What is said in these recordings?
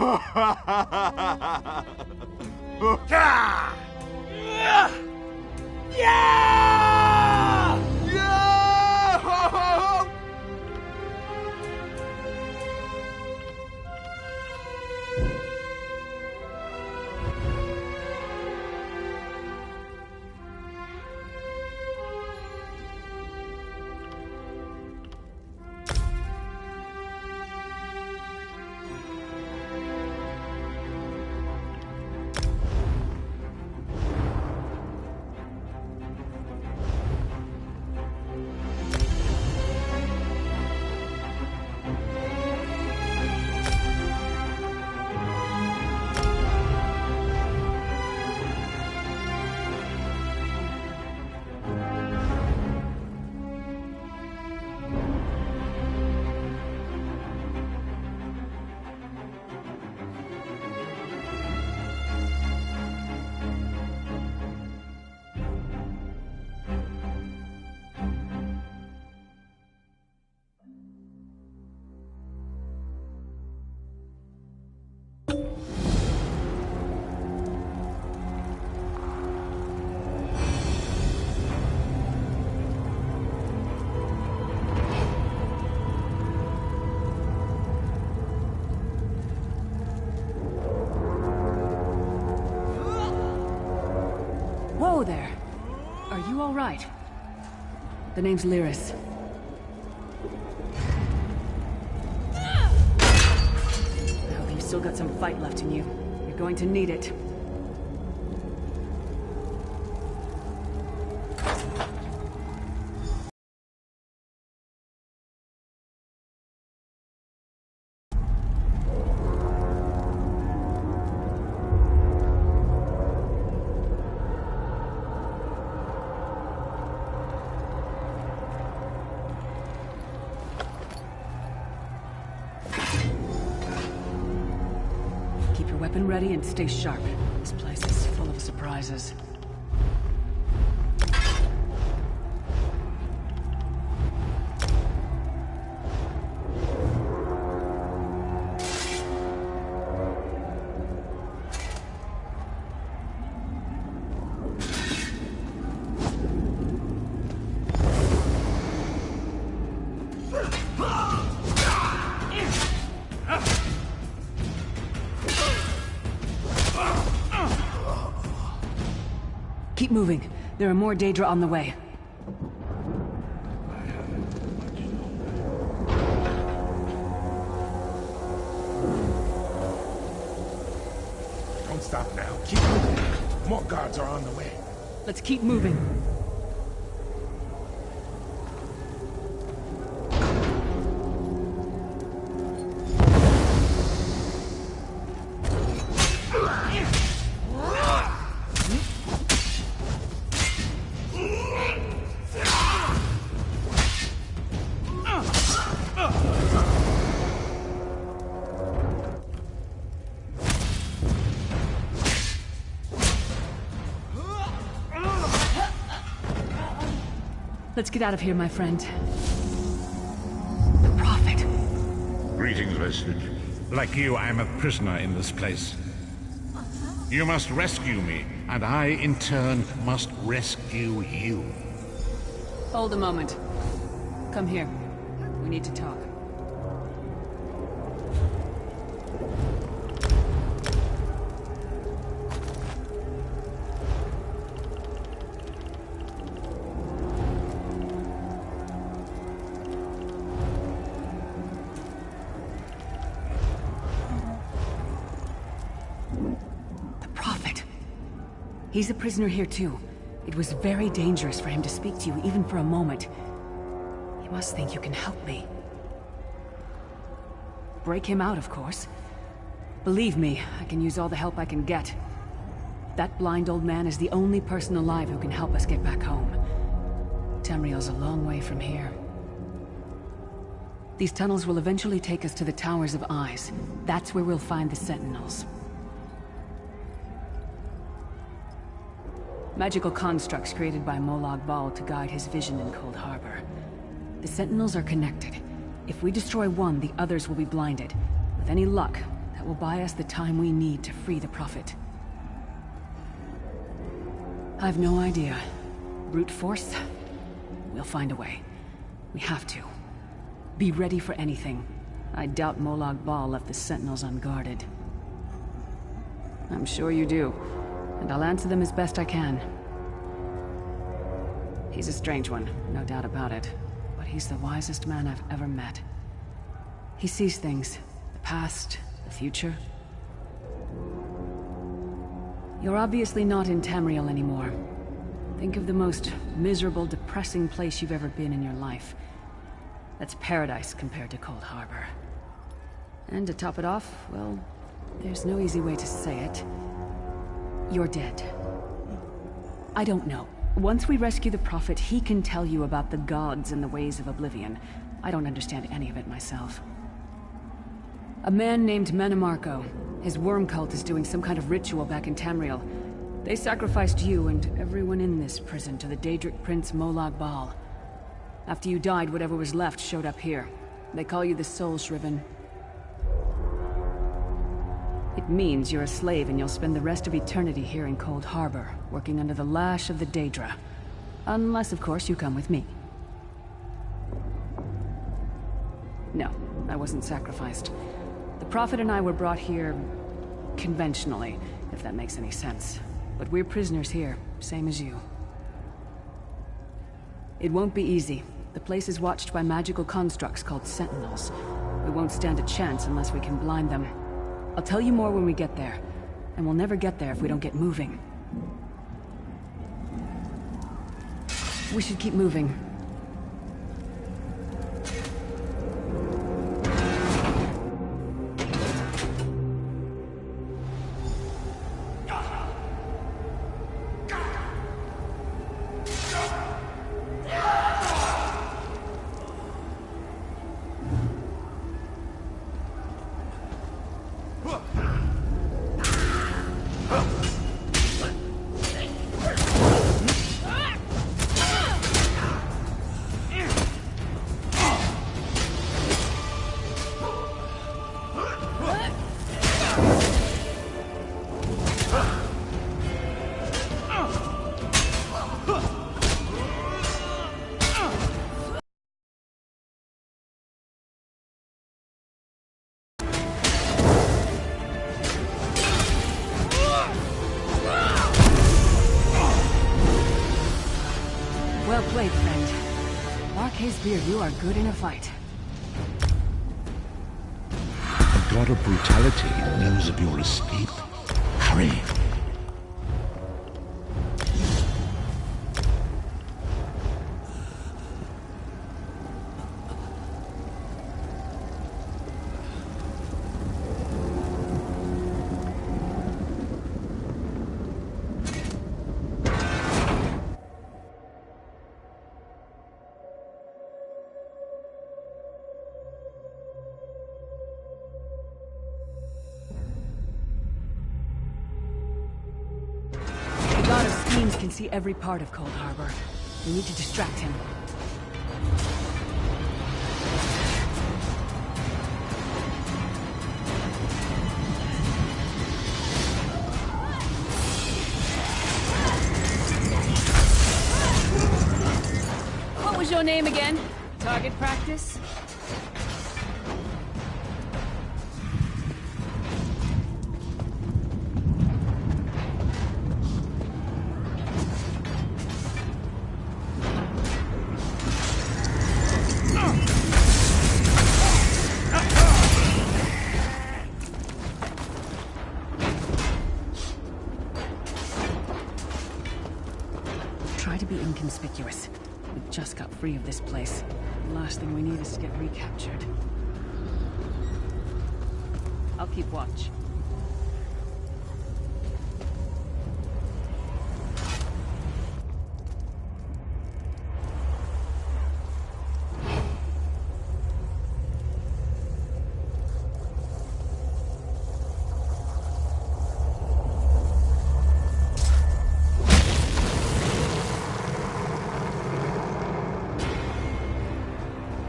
Yeah! Whoa there. Are you all right? The name's Lyris. I hope you've still got some fight left in you. You're going to need it. Keep your weapon ready and stay sharp. This place is full of surprises. Keep moving. There are more Daedra on the way. Don't stop now. Keep moving. More guards are on the way. Let's keep moving. Let's get out of here, my friend. The Prophet. Greetings, Vestige. Like you, I am a prisoner in this place. You must rescue me, and I, in turn, must rescue you. Hold a moment. Come here. We need to talk. He's a prisoner here too. It was very dangerous for him to speak to you, even for a moment. You must think you can help me. Break him out, of course. Believe me, I can use all the help I can get. That blind old man is the only person alive who can help us get back home. Tamriel's a long way from here. These tunnels will eventually take us to the Towers of Eyes. That's where we'll find the Sentinels. Magical constructs created by Molag Bal to guide his vision in Cold Harbor. The Sentinels are connected. If we destroy one, the others will be blinded. With any luck, that will buy us the time we need to free the Prophet. I've no idea. Brute force? We'll find a way. We have to. Be ready for anything. I doubt Molag Bal left the Sentinels unguarded. I'm sure you do, and I'll answer them as best I can. He's a strange one, no doubt about it, but he's the wisest man I've ever met. He sees things, the past, the future. You're obviously not in Tamriel anymore. Think of the most miserable, depressing place you've ever been in your life. That's paradise compared to Cold Harbor. And to top it off, well, there's no easy way to say it. You're dead. I don't know. Once we rescue the Prophet, he can tell you about the gods and the ways of Oblivion. I don't understand any of it myself. A man named Manamarco. His worm cult is doing some kind of ritual back in Tamriel. They sacrificed you and everyone in this prison to the Daedric Prince Molag Bal. After you died, whatever was left showed up here. They call you the Soul Shriven. It means you're a slave and you'll spend the rest of eternity here in Cold Harbor, working under the lash of the Daedra. Unless, of course, you come with me. No, I wasn't sacrificed. The Prophet and I were brought here conventionally, if that makes any sense. But we're prisoners here, same as you. It won't be easy. The place is watched by magical constructs called Sentinels. We won't stand a chance unless we can blind them. I'll tell you more when we get there. And we'll never get there if we don't get moving. We should keep moving. Well played, friend. Marquez Beard, you are good in a fight. The god of brutality knows of your escape. Hurry. Can see every part of Cold Harbor. We need to distract him. What was your name again? Target practice? Inconspicuous. We just got free of this place. The last thing we need is to get recaptured. I'll keep watch.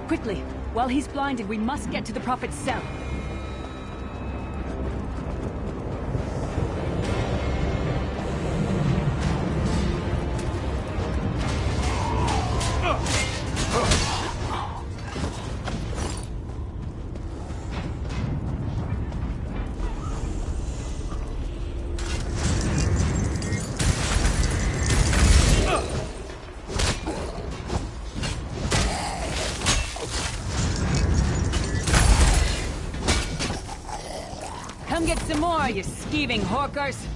Quickly! While he's blinded, we must get to the Prophet's cell. Come get some more, you skeeving hawkers!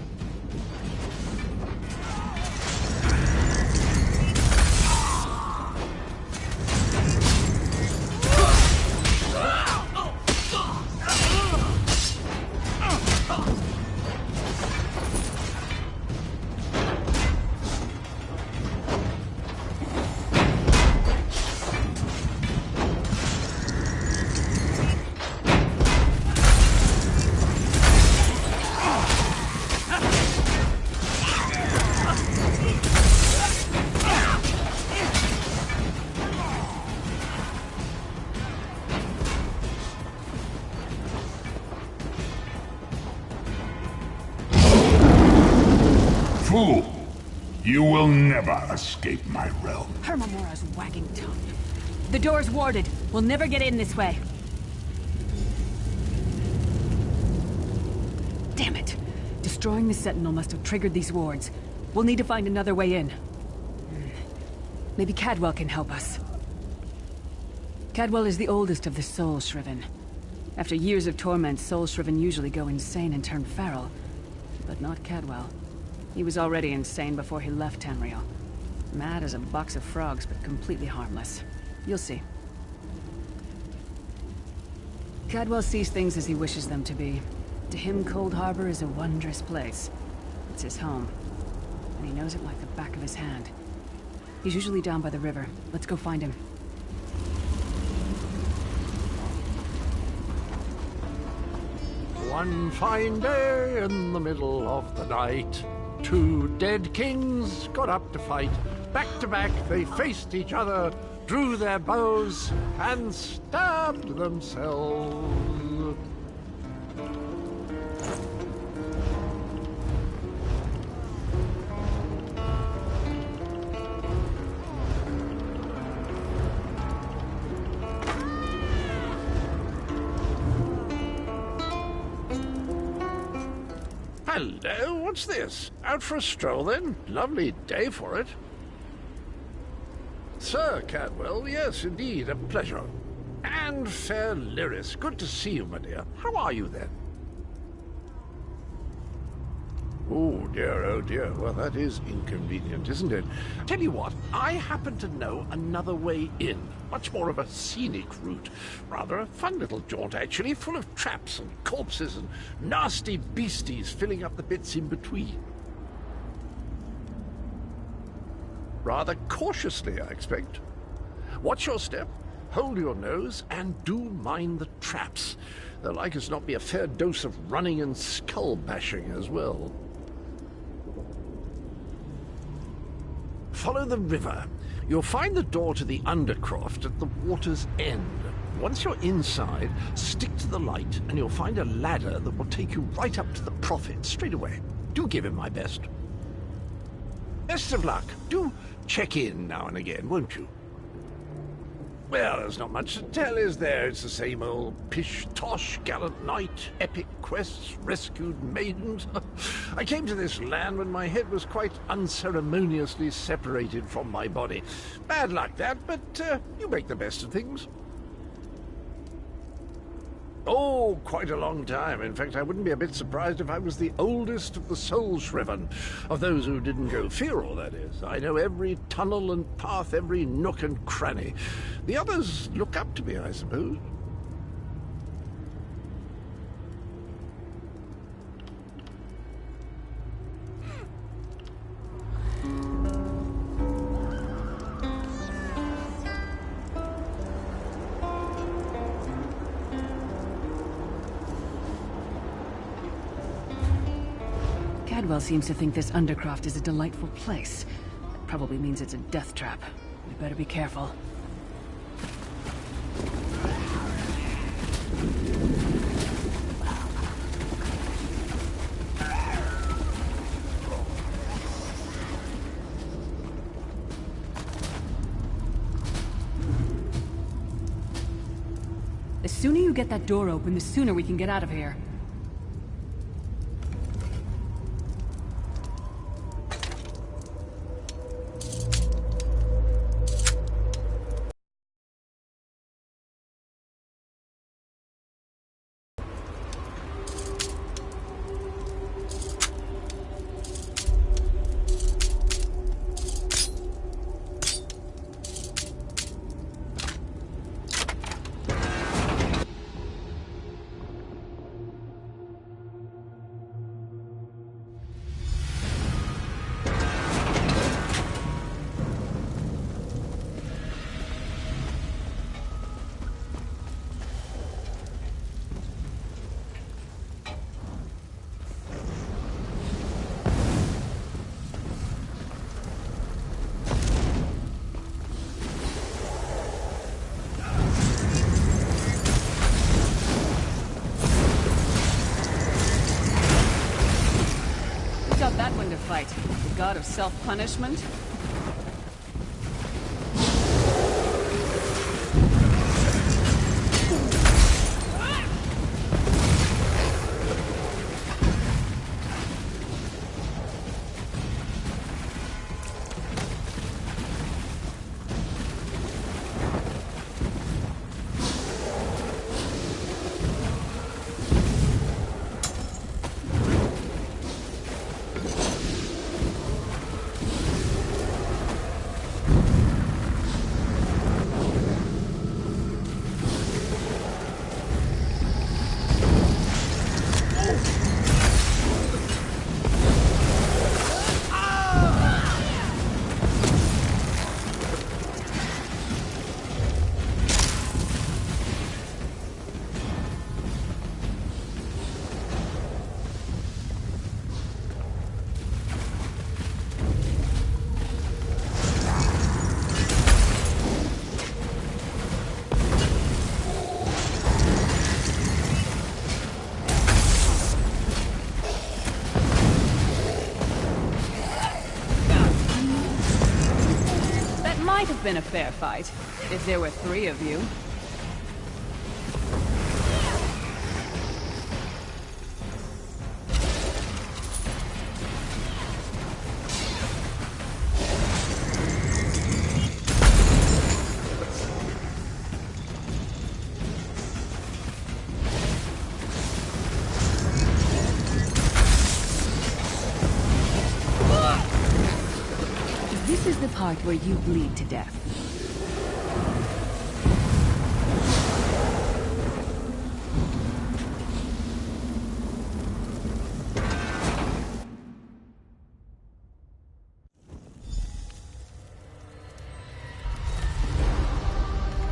Fool! You will never escape my realm. Hermamora's wagging tongue. The door's warded. We'll never get in this way. Damn it! Destroying the Sentinel must have triggered these wards. We'll need to find another way in. Maybe Cadwell can help us. Cadwell is the oldest of the Soul Shriven. After years of torment, Soul Shriven usually go insane and turn feral. But not Cadwell. He was already insane before he left Tamriel. Mad as a box of frogs, but completely harmless. You'll see. Cadwell sees things as he wishes them to be. To him, Cold Harbor is a wondrous place. It's his home. And he knows it like the back of his hand. He's usually down by the river. Let's go find him. One fine day in the middle of the night, two dead kings got up to fight. Back to back they faced each other, drew their bows, and stabbed themselves. Hello, what's this? Out for a stroll, then? Lovely day for it. Sir Cadwell, yes, indeed, a pleasure. And fair Lyris, good to see you, my dear. How are you, then? Oh dear, well, that is inconvenient, isn't it? Tell you what, I happen to know another way in. Much more of a scenic route. Rather a fun little jaunt, actually, full of traps and corpses and nasty beasties filling up the bits in between. Rather cautiously, I expect. Watch your step, hold your nose, and do mind the traps. There'll like as not be a fair dose of running and skull-bashing as well. Follow the river. You'll find the door to the Undercroft at the water's end. Once you're inside, stick to the light, and you'll find a ladder that will take you right up to the Prophet straight away. Do give him my best. Best of luck. Do check in now and again, won't you? Well, there's not much to tell, is there? It's the same old pish-tosh, gallant knight, epic quests, rescued maidens. I came to this land when my head was quite unceremoniously separated from my body. Bad luck, that, but you make the best of things. Oh, quite a long time. In fact, I wouldn't be a bit surprised if I was the oldest of the Soul Shriven. Of those who didn't go feral, that is. I know every tunnel and path, every nook and cranny. The others look up to me, I suppose. Cadwell seems to think this Undercroft is a delightful place. That probably means it's a death trap. We better be careful. The sooner you get that door open, the sooner we can get out of here. got that one to fight? The god of self-punishment? Might have been a fair fight, if there were 3 of you. This is the part where you bleed to death.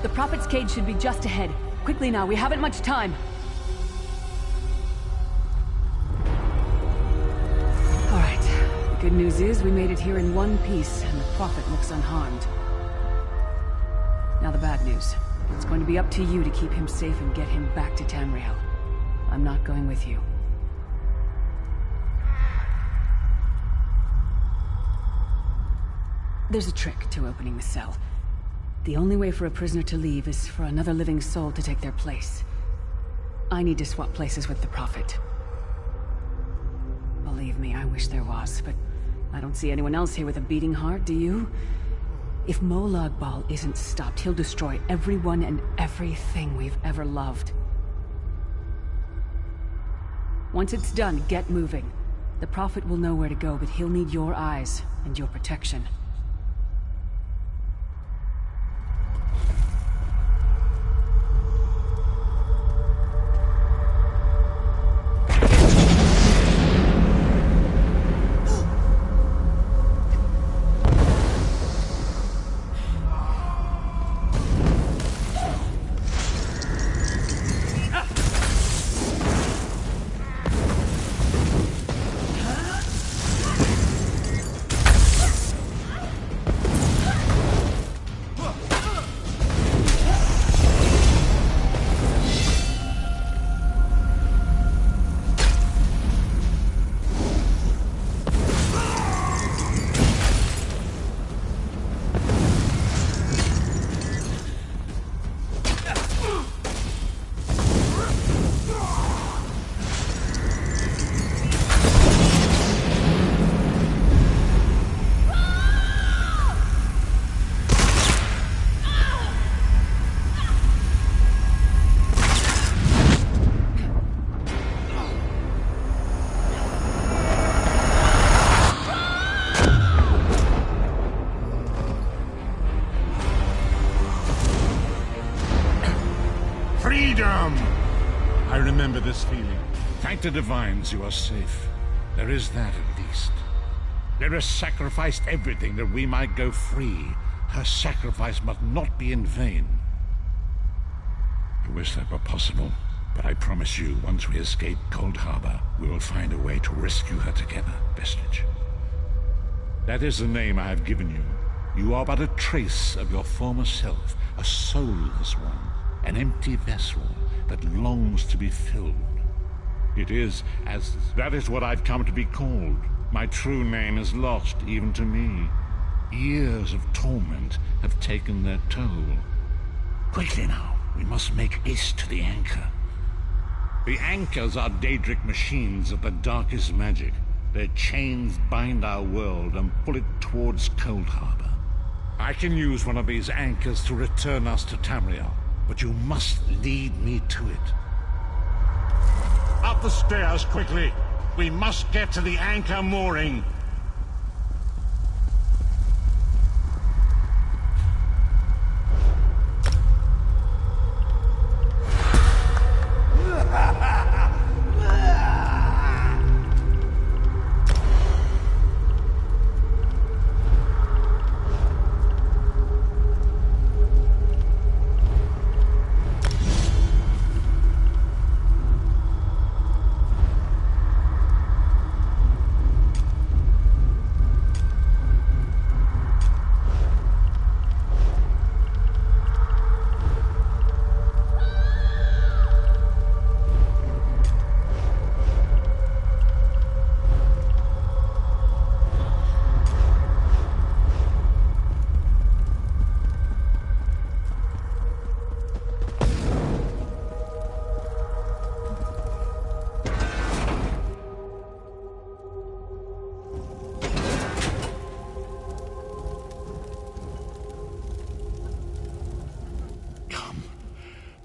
The Prophet's cage should be just ahead. Quickly now, we haven't much time. All right. The good news is we made it here in one piece, and the Prophet looks unharmed. Now the bad news. It's going to be up to you to keep him safe and get him back to Tamriel. I'm not going with you. There's a trick to opening the cell. The only way for a prisoner to leave is for another living soul to take their place. I need to swap places with the Prophet. Believe me, I wish there was, but I don't see anyone else here with a beating heart, do you? If Molag Bal isn't stopped, he'll destroy everyone and everything we've ever loved. Once it's done, get moving. The Prophet will know where to go, but he'll need your eyes and your protection. Freedom! I remember this feeling. Thank the divines you are safe. There is that at least. There has sacrificed everything that we might go free. Her sacrifice must not be in vain. I wish that were possible, but I promise you, once we escape Cold Harbor, we will find a way to rescue her together, Vestige. That is the name I have given you. You are but a trace of your former self, a soulless one, an empty vessel that longs to be filled. That is what I've come to be called. My true name is lost even to me. Years of torment have taken their toll. Quickly now, we must make haste to the anchor. The anchors are Daedric machines of the darkest magic. Their chains bind our world and pull it towards Cold Harbor. I can use one of these anchors to return us to Tamriel, but you must lead me to it. Up the stairs, quickly! We must get to the anchor mooring!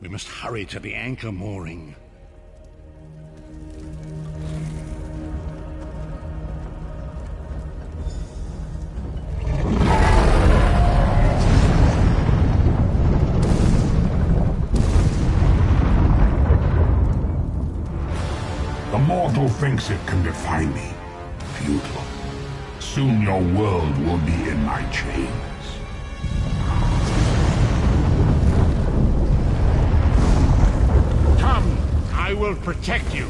We must hurry to the anchor mooring. The mortal thinks it can defy me. Futile. Soon your world will be in my chains. I will protect you.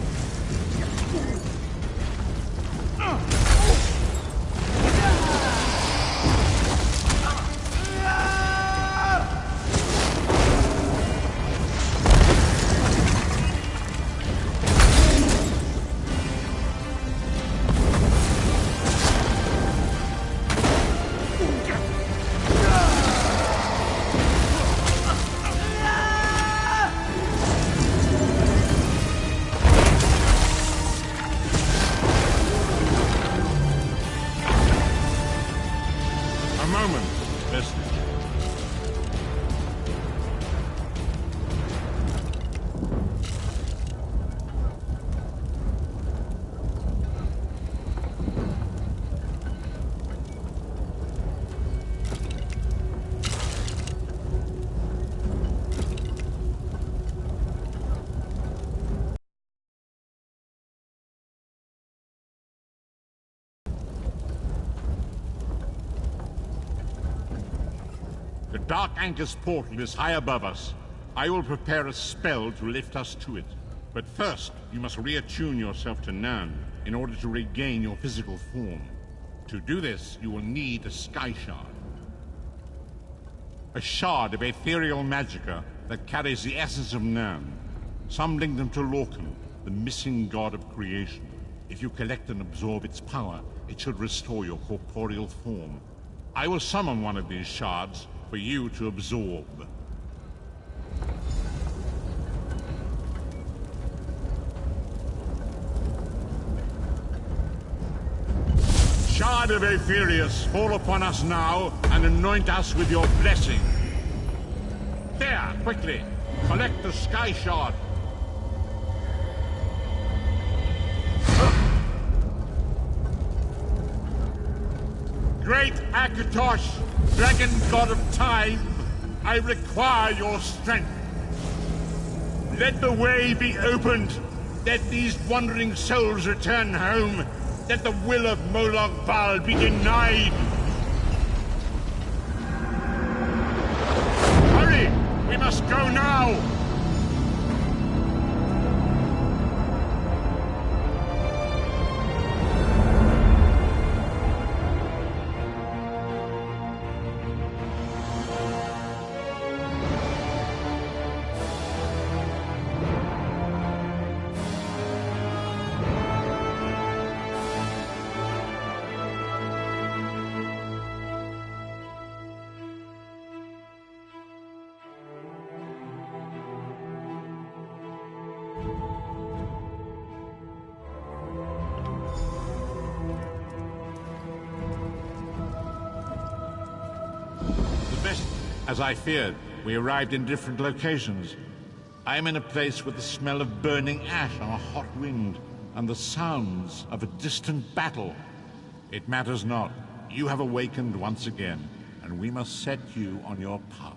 The Dark Anchor's portal is high above us. I will prepare a spell to lift us to it. But first, you must reattune yourself to Nan in order to regain your physical form. To do this, you will need a Sky Shard. A shard of ethereal magicka that carries the essence of Nan. Some link them to Lorcan, the missing god of creation. If you collect and absorb its power, it should restore your corporeal form. I will summon one of these shards for you to absorb. Shard of Aetherius, fall upon us now and anoint us with your blessing. There, quickly, collect the Sky Shard. Great Akatosh, dragon god of time, I require your strength. Let the way be opened. Let these wandering souls return home. Let the will of Moloch Baal be denied. Hurry! We must go now! As I feared, we arrived in different locations. I am in a place with the smell of burning ash on a hot wind, and the sounds of a distant battle. It matters not. You have awakened once again, and we must set you on your path.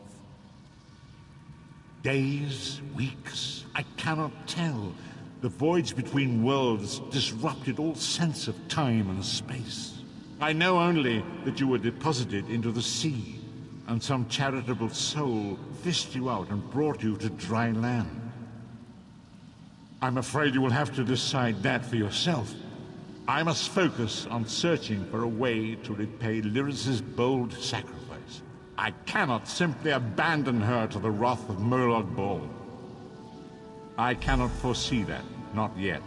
Days, weeks, I cannot tell. The voids between worlds disrupted all sense of time and space. I know only that you were deposited into the sea, and some charitable soul fished you out and brought you to dry land. I'm afraid you will have to decide that for yourself. I must focus on searching for a way to repay Lyris's bold sacrifice. I cannot simply abandon her to the wrath of Molag Bal. I cannot foresee that, not yet.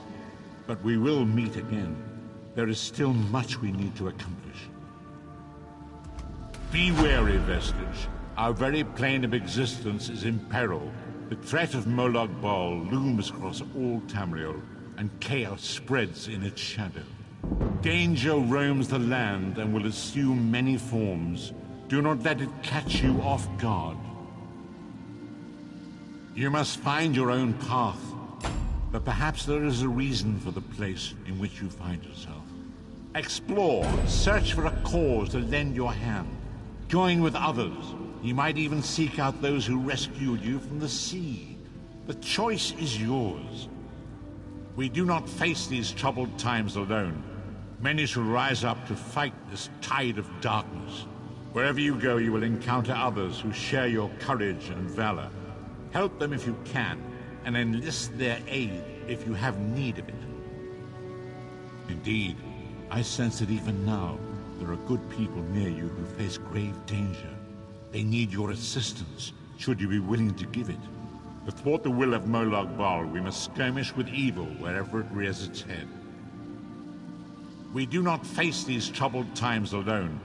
But we will meet again. There is still much we need to accomplish. Be wary, Vestige. Our very plane of existence is in peril. The threat of Molag Bal looms across all Tamriel, and chaos spreads in its shadow. Danger roams the land and will assume many forms. Do not let it catch you off guard. You must find your own path, but perhaps there is a reason for the place in which you find yourself. Explore, search for a cause to lend your hand. Join with others. You might even seek out those who rescued you from the sea. The choice is yours. We do not face these troubled times alone. Many shall rise up to fight this tide of darkness. Wherever you go, you will encounter others who share your courage and valor. Help them if you can, and enlist their aid if you have need of it. Indeed, I sense that even now, there are good people near you who face grave danger. They need your assistance, should you be willing to give it. To thwart the will of Molag Bal, we must skirmish with evil wherever it rears its head. We do not face these troubled times alone.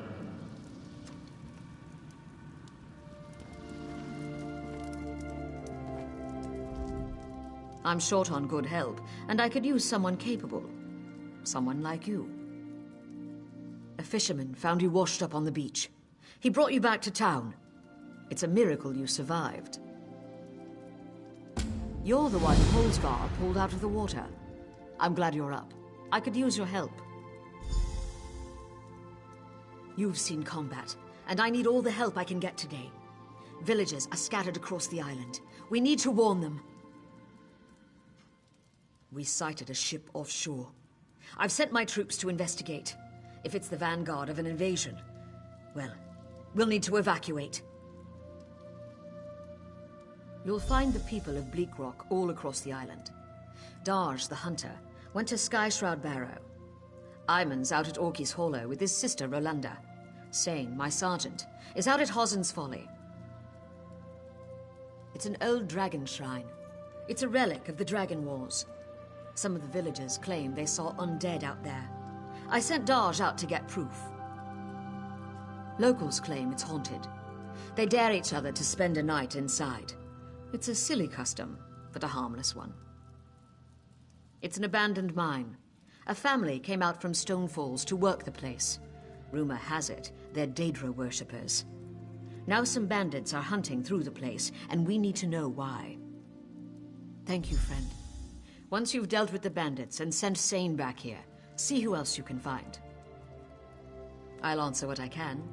I'm short on good help, and I could use someone capable. Someone like you. A fisherman found you washed up on the beach. He brought you back to town. It's a miracle you survived. You're the one Holsgar pulled out of the water. I'm glad you're up. I could use your help. You've seen combat, and I need all the help I can get today. Villagers are scattered across the island. We need to warn them. We sighted a ship offshore. I've sent my troops to investigate. If it's the vanguard of an invasion, well, we'll need to evacuate. You'll find the people of Bleak Rock all across the island. Darj, the hunter, went to Skyshroud Barrow. Iman's out at Orky's Hollow with his sister Rolanda. Sane, my sergeant, is out at Hossen's Folly. It's an old dragon shrine. It's a relic of the Dragon Wars. Some of the villagers claim they saw undead out there. I sent Darj out to get proof. Locals claim it's haunted. They dare each other to spend a night inside. It's a silly custom, but a harmless one. It's an abandoned mine. A family came out from Stone Falls to work the place. Rumor has it, they're Daedra worshippers. Now some bandits are hunting through the place, and we need to know why. Thank you, friend. Once you've dealt with the bandits and sent Sane back here, see who else you can find. I'll answer what I can.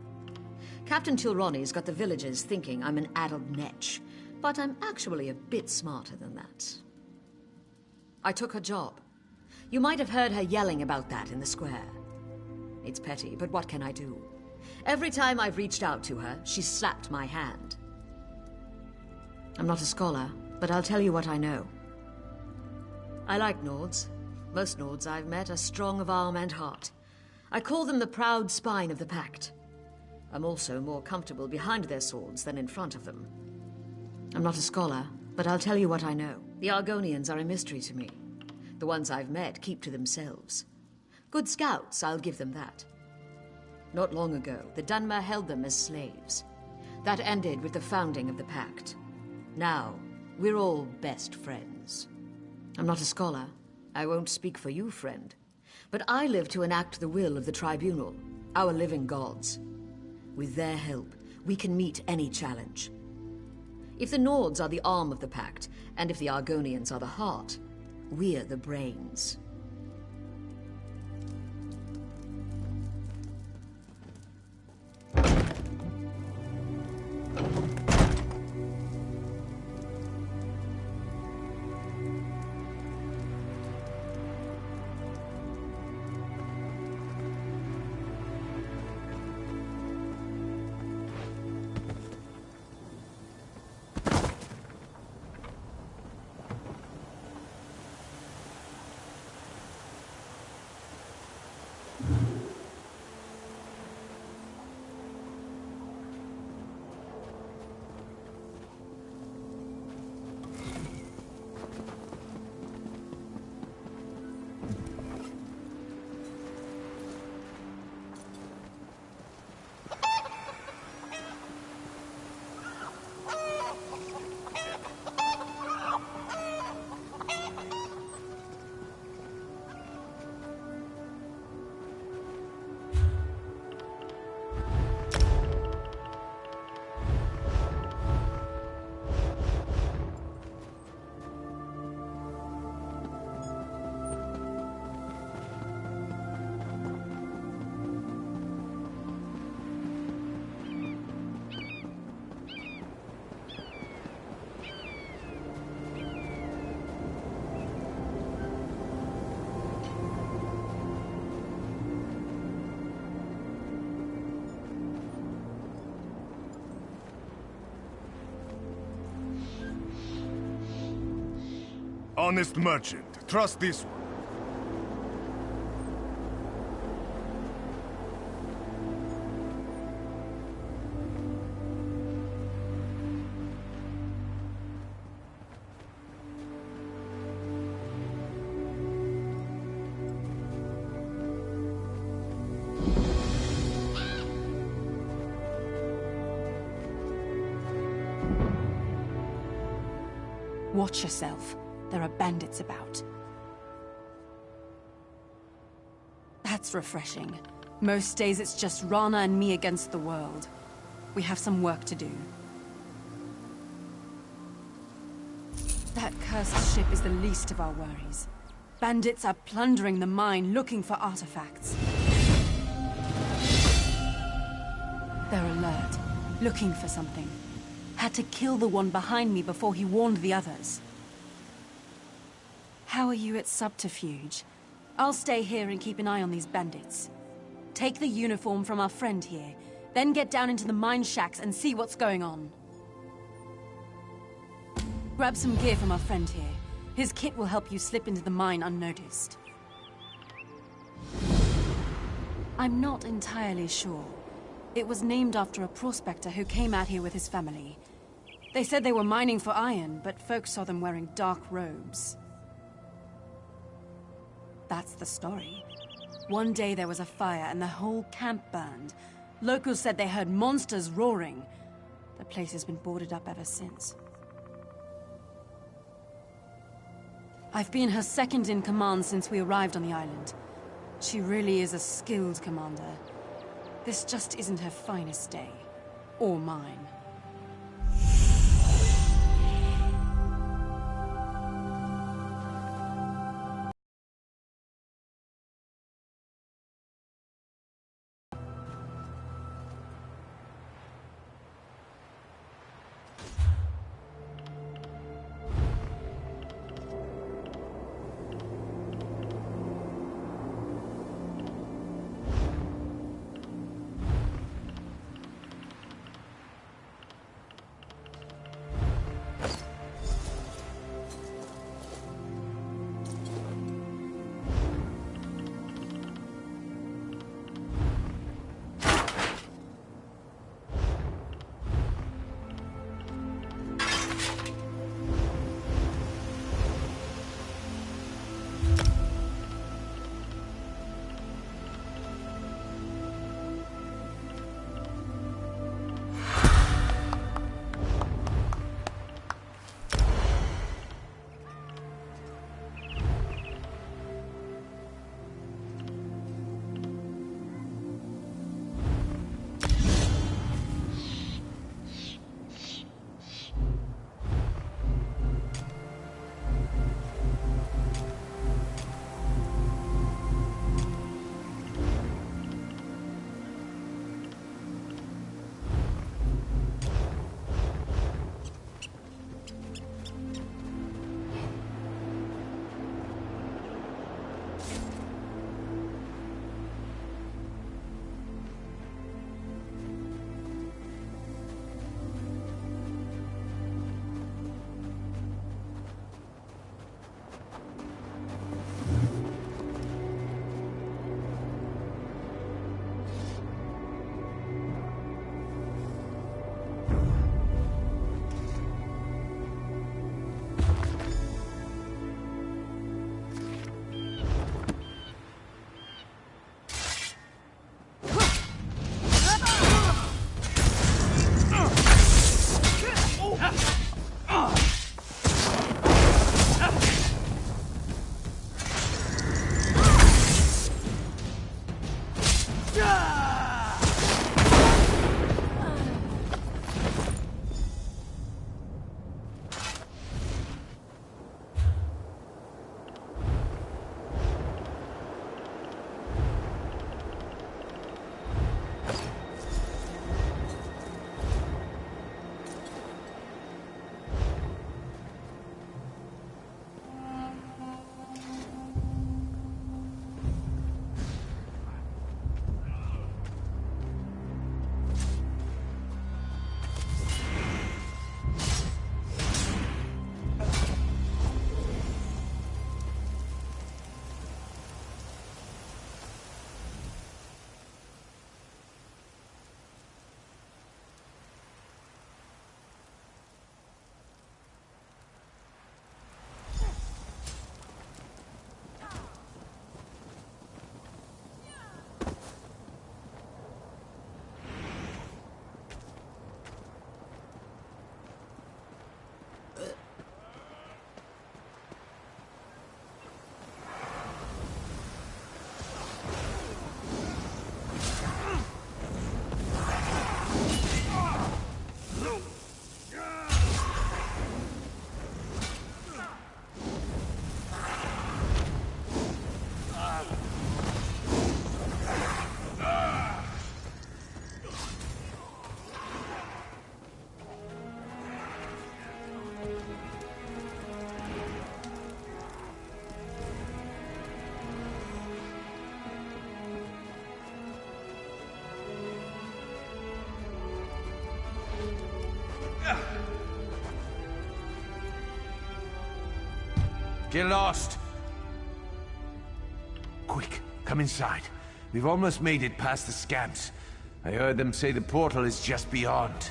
Captain Tilroni's got the villagers thinking I'm an addled netch, but I'm actually a bit smarter than that. I took her job. You might have heard her yelling about that in the square. It's petty, but what can I do? Every time I've reached out to her, she's slapped my hand. I'm not a scholar, but I'll tell you what I know. I like Nords. Most Nords I've met are strong of arm and heart. I call them the proud spine of the Pact. I'm also more comfortable behind their swords than in front of them. I'm not a scholar, but I'll tell you what I know. The Argonians are a mystery to me. The ones I've met keep to themselves. Good scouts, I'll give them that. Not long ago, the Dunmer held them as slaves. That ended with the founding of the Pact. Now, we're all best friends. I'm not a scholar. I won't speak for you, friend. But I live to enact the will of the Tribunal, our living gods. With their help, we can meet any challenge. If the Nords are the arm of the Pact, and if the Argonians are the heart, we're the brains. Honest merchant, trust this one. Watch yourself. There are bandits about. That's refreshing. Most days it's just Rana and me against the world. We have some work to do. That cursed ship is the least of our worries. Bandits are plundering the mine, looking for artifacts. They're alert, looking for something. Had to kill the one behind me before he warned the others. How are you at subterfuge? I'll stay here and keep an eye on these bandits. Take the uniform from our friend here, then get down into the mine shacks and see what's going on. Grab some gear from our friend here. His kit will help you slip into the mine unnoticed. I'm not entirely sure. It was named after a prospector who came out here with his family. They said they were mining for iron, but folks saw them wearing dark robes. That's the story. One day there was a fire and the whole camp burned. Locals said they heard monsters roaring. The place has been boarded up ever since. I've been her second in command since we arrived on the island. She really is a skilled commander. This just isn't her finest day. Or mine. Get lost! Quick, come inside. We've almost made it past the scamps. I heard them say the portal is just beyond.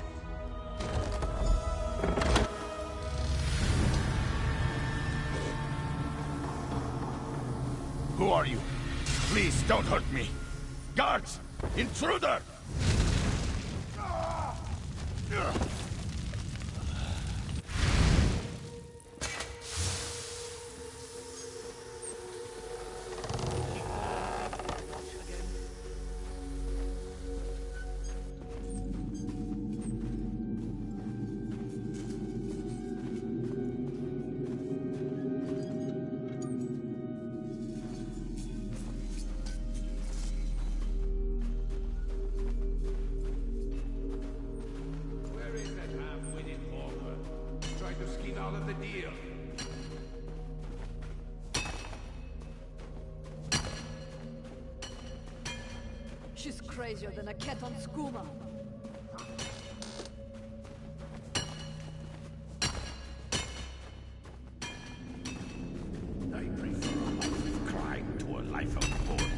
Who are you? Please, don't hurt me. Guards! Intruder! She's crazier than a cat on skooma. I prefer a life of crime to a life of boredom.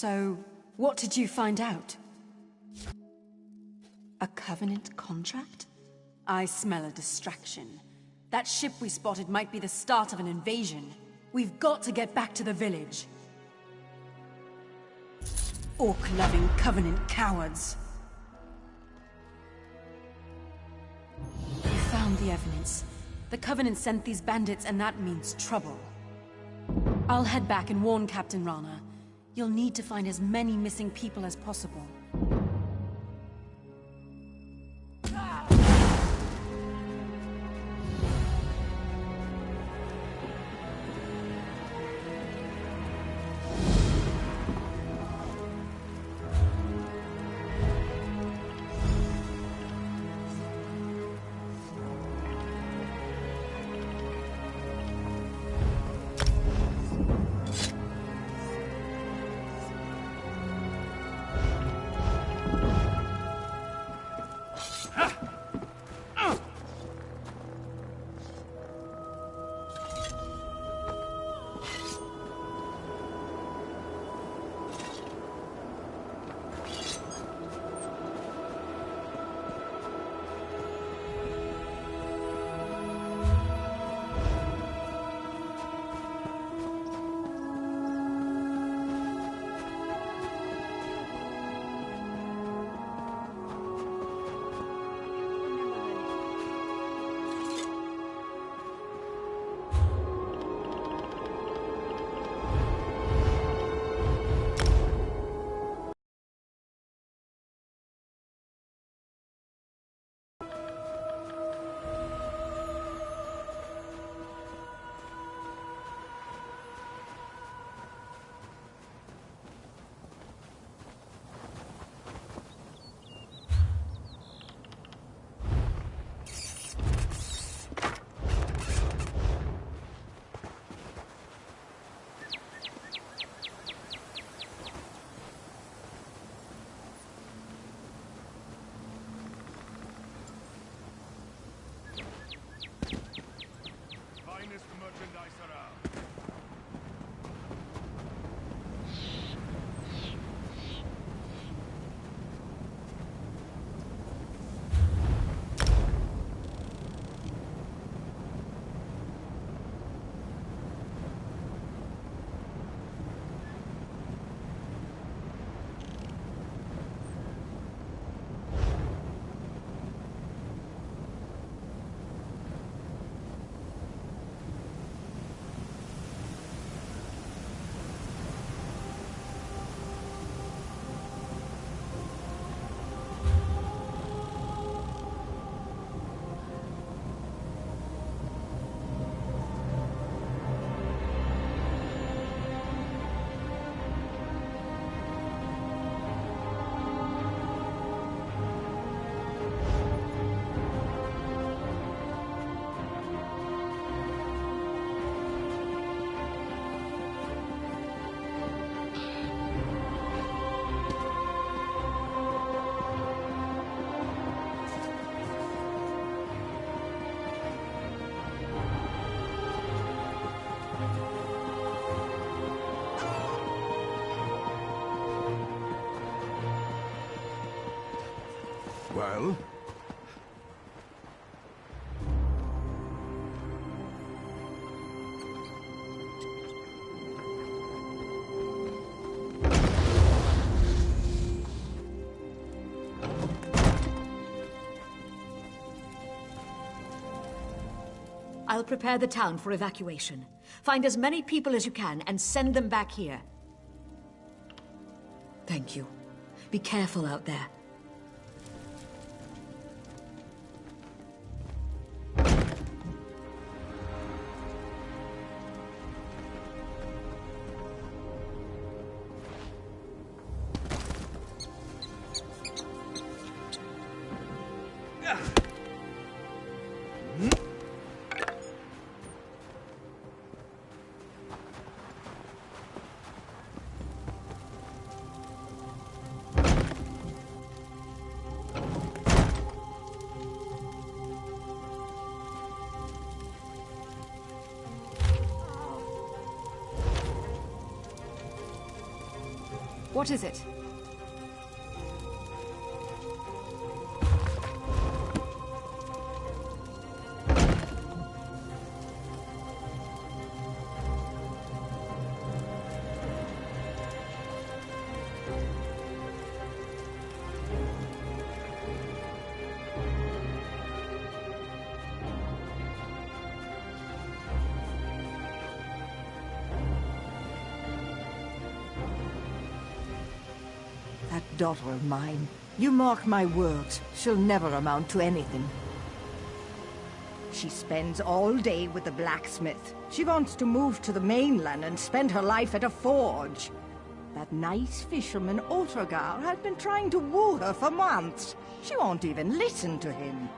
So, what did you find out? A Covenant contract? I smell a distraction. That ship we spotted might be the start of an invasion. We've got to get back to the village. Orc-loving Covenant cowards. We found the evidence. The Covenant sent these bandits, and that means trouble. I'll head back and warn Captain Rana. You'll need to find as many missing people as possible. Well? I'll prepare the town for evacuation. Find as many people as you can and send them back here. Thank you. Be careful out there. What is it? That daughter of mine, you mark my words, she'll never amount to anything. She spends all day with the blacksmith. She wants to move to the mainland and spend her life at a forge. That nice fisherman Otragar has been trying to woo her for months. She won't even listen to him.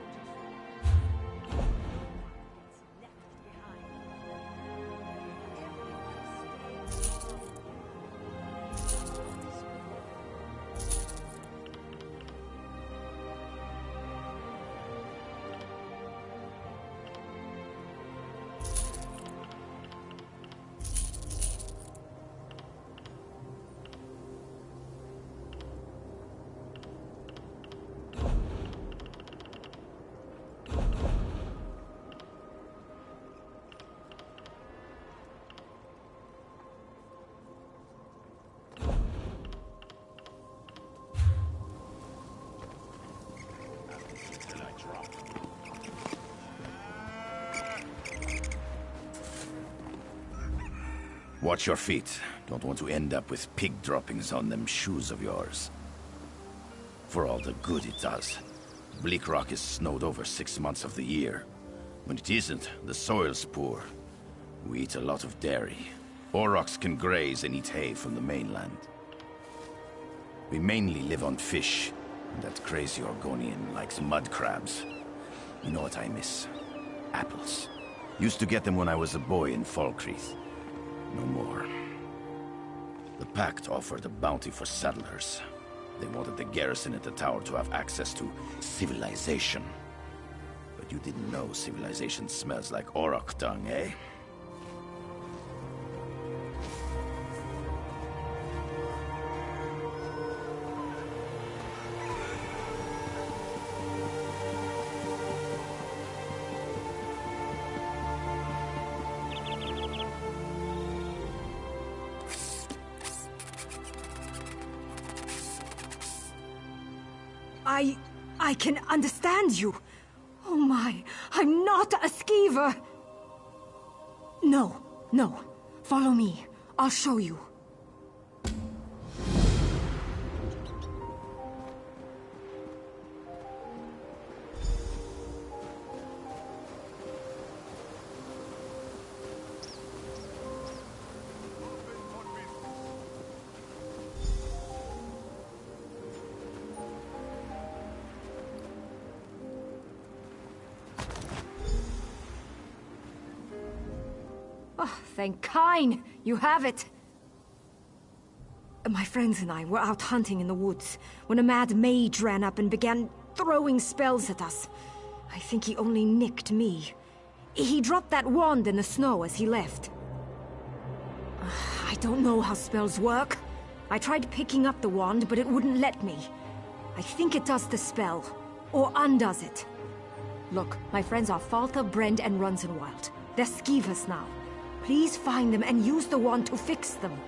Watch your feet. Don't want to end up with pig droppings on them shoes of yours. For all the good it does. Bleak Rock is snowed over 6 months of the year. When it isn't, the soil's poor. We eat a lot of dairy. Aurochs can graze and eat hay from the mainland. We mainly live on fish, and that crazy Orgonian likes mud crabs. You know what I miss? Apples. Used to get them when I was a boy in Falkreath. No more. The Pact offered a bounty for settlers. They wanted the garrison at the tower to have access to civilization. But you didn't know civilization smells like Auroch dung, eh? I can understand you. Oh my, I'm not a skeever. No, no. Follow me. I'll show you. Thank Kine, you have it. My friends and I were out hunting in the woods when a mad mage ran up and began throwing spells at us. I think he only nicked me. He dropped that wand in the snow as he left. I don't know how spells work. I tried picking up the wand, but it wouldn't let me. I think it does the spell, or undoes it. Look, my friends are Faltha, Brend, and Runzenwild. They're skeevers now. Please find them and use the wand to fix them.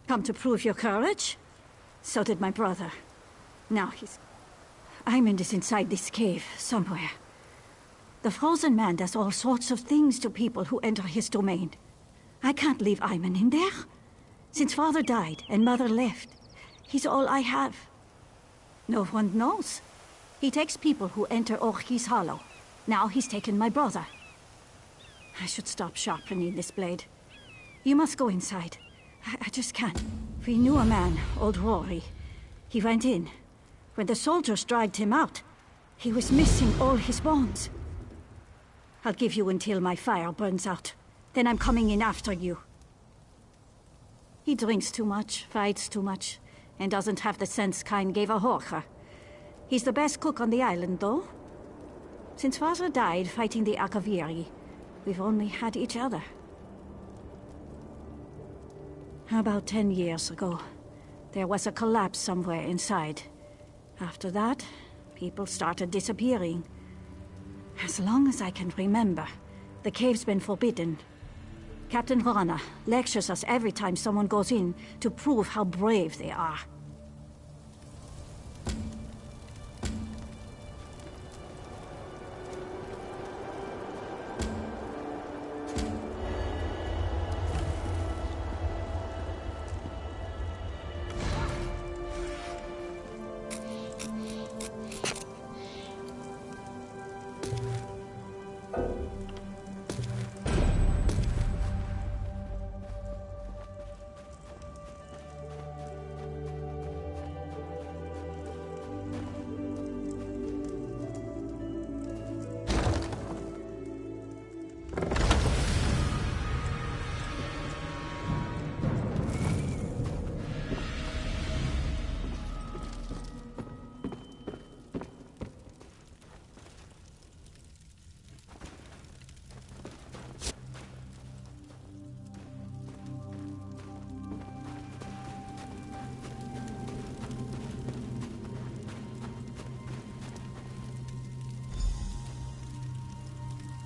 Come to prove your courage? So did my brother. Now Ayman is inside this cave, somewhere. The Frozen Man does all sorts of things to people who enter his domain. I can't leave Ayman in there. Since father died and mother left, he's all I have. No one knows. He takes people who enter Orki's Hollow. Now he's taken my brother. I should stop sharpening this blade. You must go inside. I just can't. We knew a man, old Rory. He went in. When the soldiers dragged him out, he was missing all his bones. I'll give you until my fire burns out. Then I'm coming in after you. He drinks too much, fights too much, and doesn't have the sense Kain gave a Horker. He's the best cook on the island, though. Since father died fighting the Akaviri, we've only had each other. About 10 years ago, there was a collapse somewhere inside. After that, people started disappearing. As long as I can remember, the cave's been forbidden. Captain Rana lectures us every time someone goes in to prove how brave they are.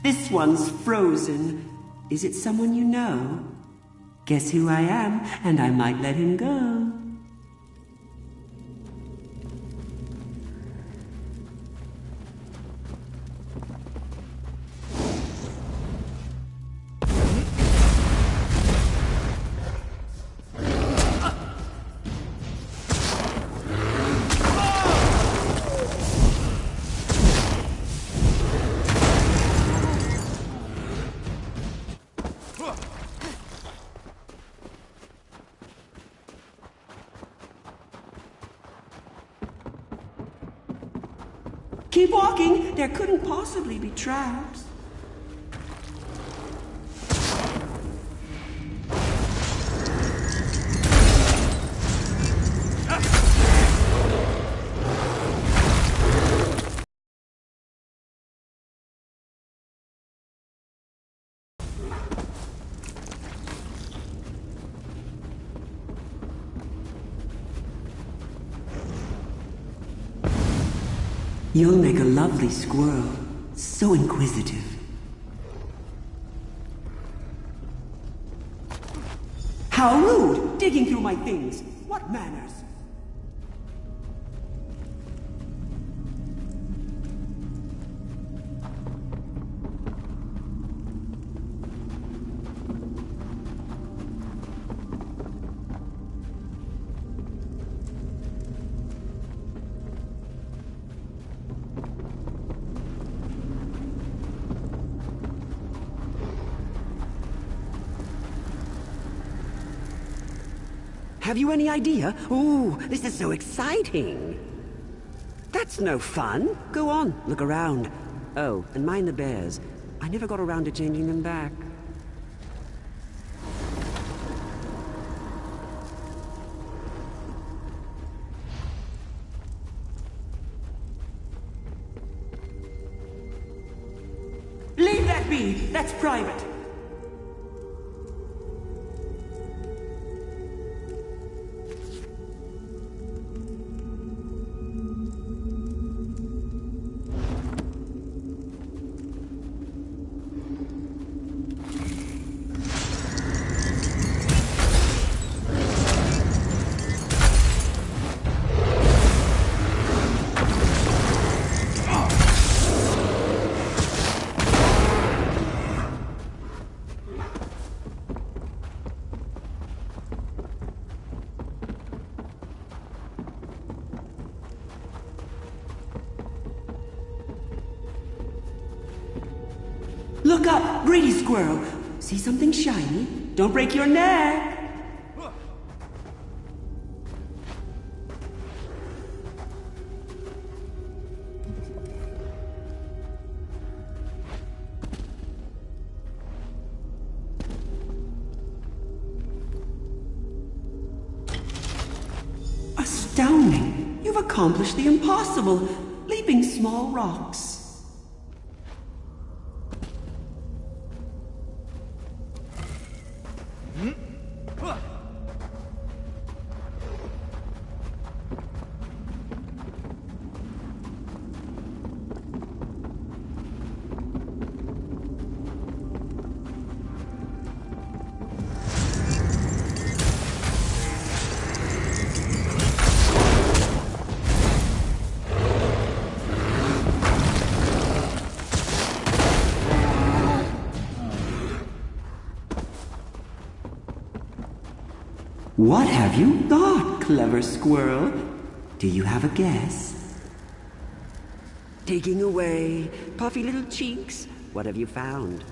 This one's frozen. Is it someone you know? Guess who I am, and I might let him go. Keep walking. There couldn't possibly be traps. You'll make a lovely squirrel. So inquisitive. How rude! Digging through my things. What manners? Have you any idea? Ooh, this is so exciting. That's no fun. Go on, look around. Oh, and mind the bears. I never got around to changing them back. Leave that be! That's private! greedy squirrel! See something shiny? Don't break your neck! Astounding! You've accomplished the impossible, leaping small rocks. What have you thought, clever squirrel? Do you have a guess? Digging away, puffy little cheeks. What have you found?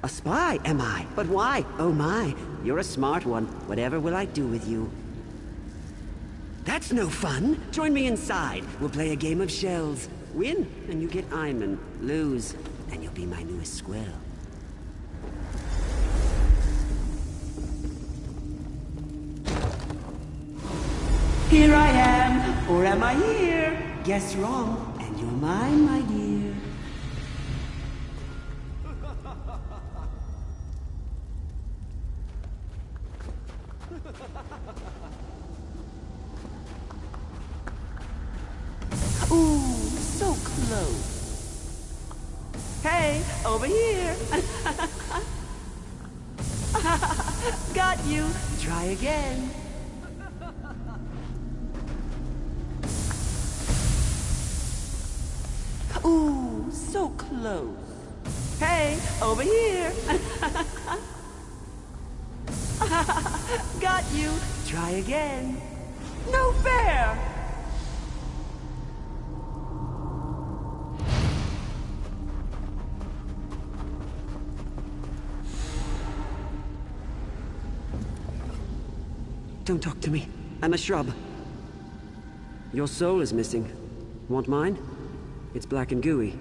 A spy, am I? But why? Oh my, you're a smart one. Whatever will I do with you? That's no fun. Join me inside. We'll play a game of shells. Win, and you get Iman. Lose, and you'll be my newest squirrel. Here I am, or am I here? Guess wrong, and you're mine, my dear. Ooh, so close. Hey, over here. Got you. Try again. Ooh, so close. Hey, over here. Got you. Try again. No fair. Don't talk to me. I'm a shrub. Your soul is missing. Want mine? It's black and gooey.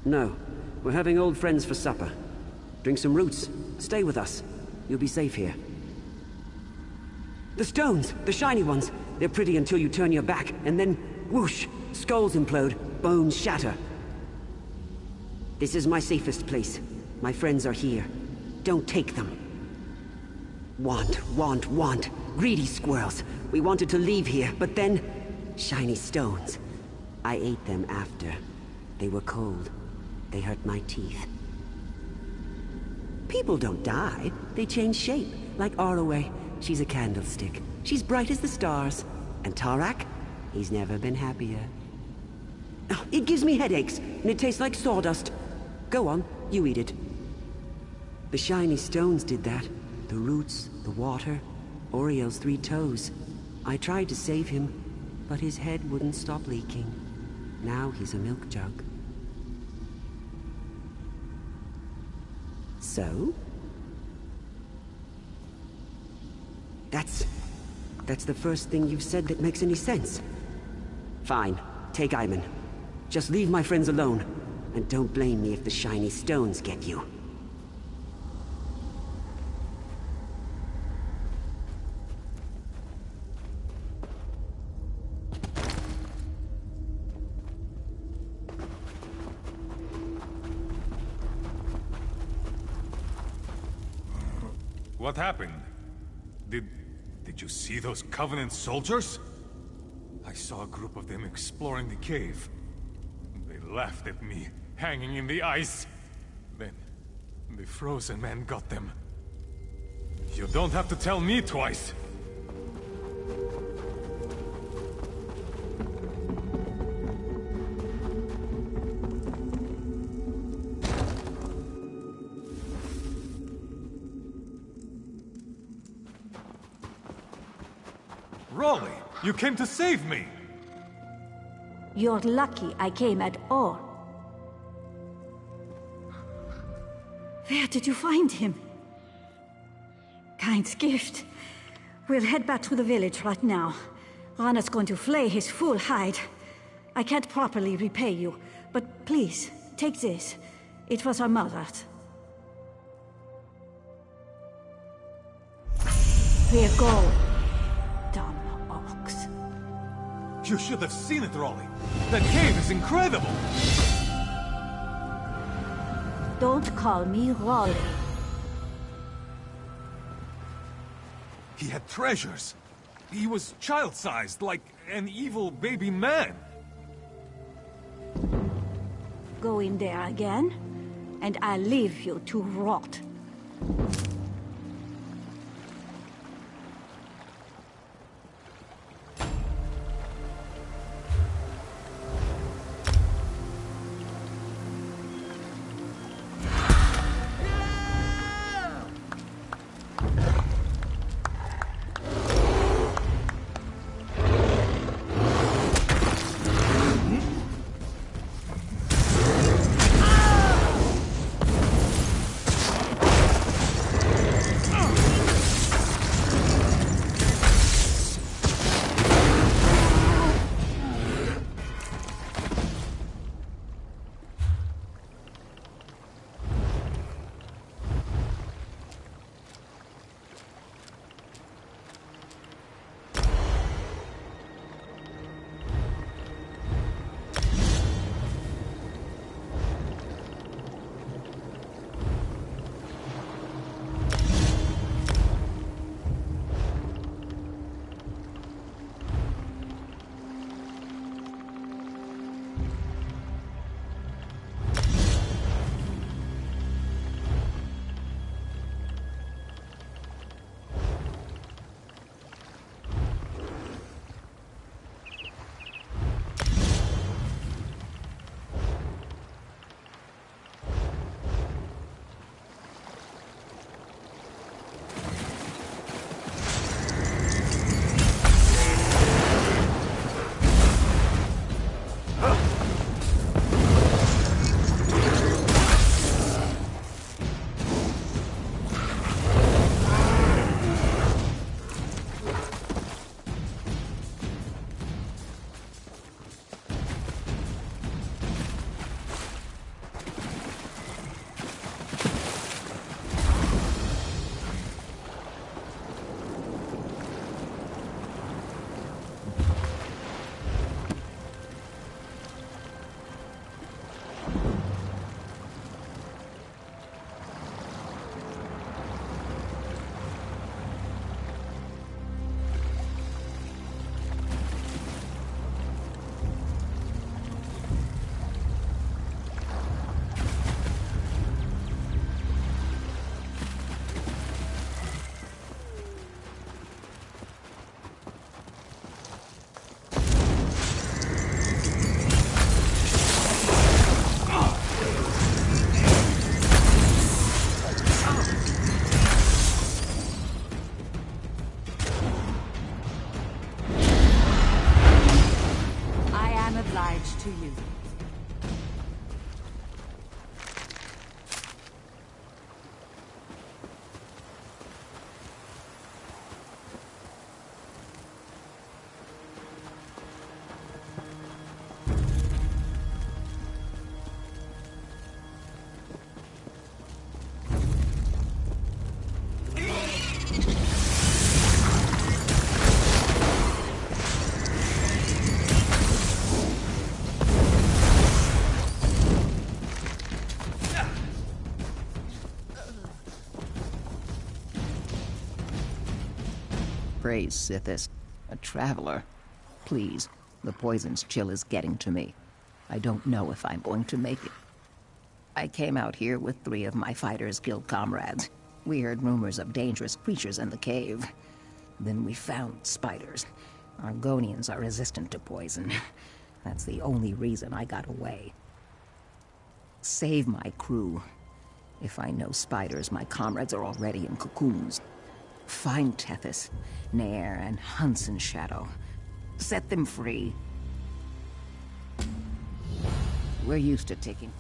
No, we're having old friends for supper. Drink some roots. Stay with us. You'll be safe here. The stones! The shiny ones! They're pretty until you turn your back, and then whoosh! Skulls implode, bones shatter. This is my safest place. My friends are here. Don't take them. Want. Greedy squirrels. We wanted to leave here, but then... shiny stones. I ate them after. They were cold. They hurt my teeth. People don't die. They change shape. Like Arroway. She's a candlestick. She's bright as the stars. And Tarak? He's never been happier. Oh, it gives me headaches, and it tastes like sawdust. Go on, you eat it. The shiny stones did that. The roots, the water, Oriel's 3 toes. I tried to save him, but his head wouldn't stop leaking. Now he's a milk jug. So? That's the first thing you've said that makes any sense. Fine, take Iman. Just leave my friends alone, and don't blame me if the shiny stones get you. What happened? Did you see those Covenant soldiers? I saw a group of them exploring the cave. They laughed at me, hanging in the ice. Then, the frozen man got them. You don't have to tell me twice. Raleigh, you came to save me! You're lucky I came at all. Where did you find him? Kind gift. We'll head back to the village right now. Rana's going to flay his full hide. I can't properly repay you, but please, take this. It was our mother's. Here go, dumb ox. You should have seen it, Raleigh. That cave is incredible! Don't call me Raleigh. He had treasures. He was child-sized, like an evil baby man. Go in there again, and I'll leave you to rot. To you. Praise Sithis. A traveler. Please, the poison's chill is getting to me. I don't know if I'm going to make it. I came out here with 3 of my Fighters Guild comrades. We heard rumors of dangerous creatures in the cave. Then we found spiders. Argonians are resistant to poison. That's the only reason I got away. Save my crew. If I know spiders, my comrades are already in cocoons. Find Tethys, Nair, and Hunson Shadow. Set them free. We're used to taking...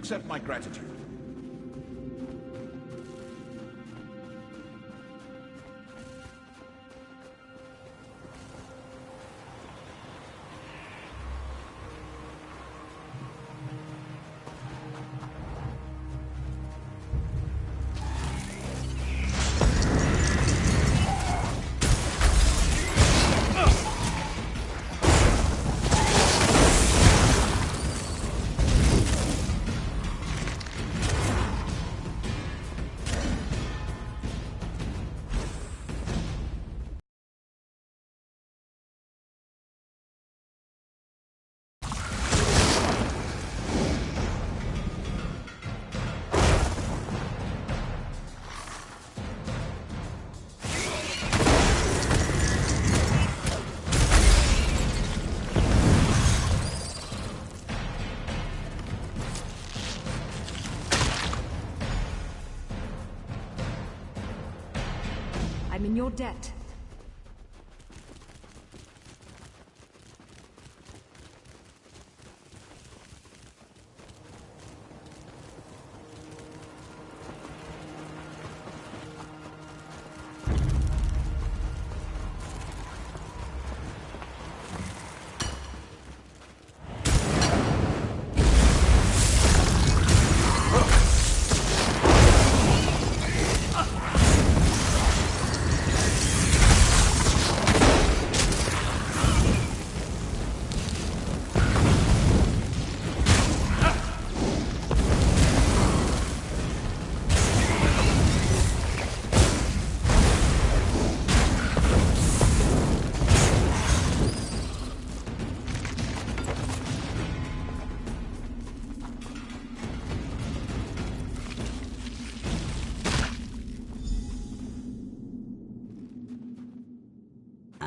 Accept my gratitude. I'm in your debt.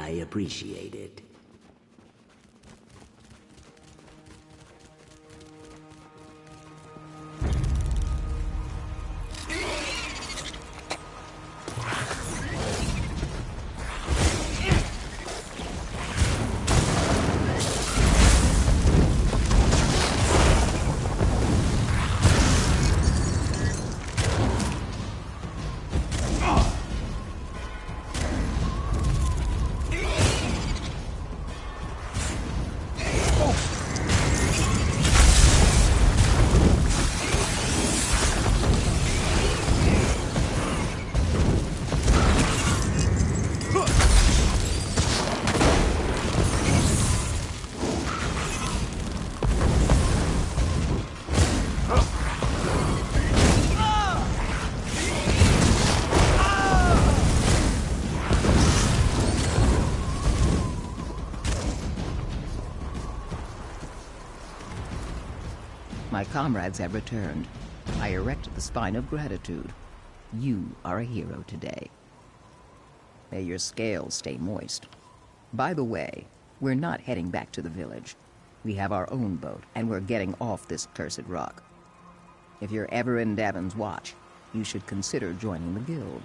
I appreciate it. My comrades have returned. I erect the spine of gratitude. You are a hero today. May your scales stay moist. By the way, we're not heading back to the village. We have our own boat, and we're getting off this cursed rock. If you're ever in Davon's watch, you should consider joining the guild.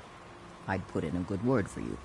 I'd put in a good word for you.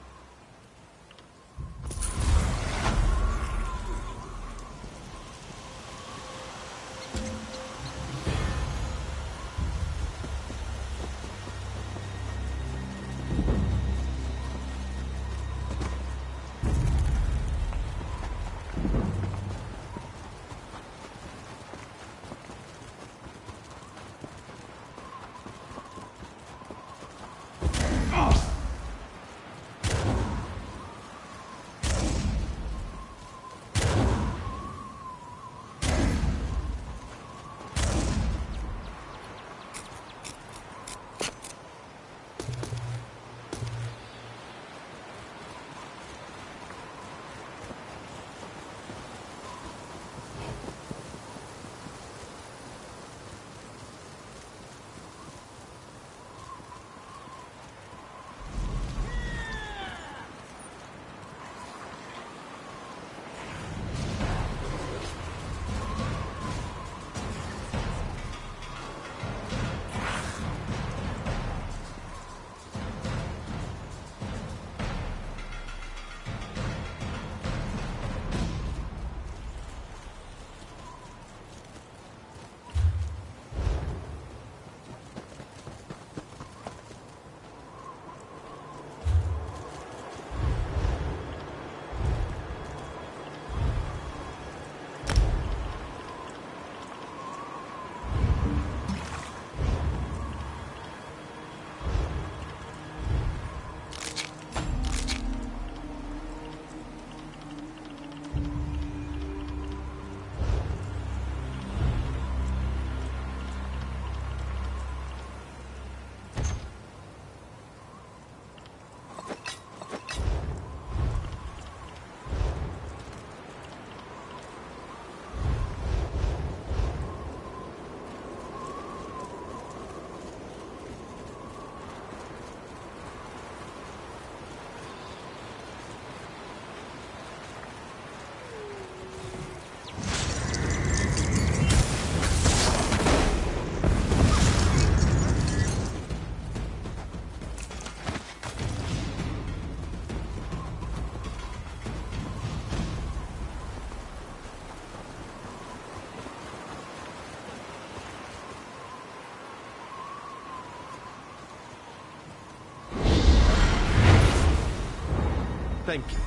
Thank you.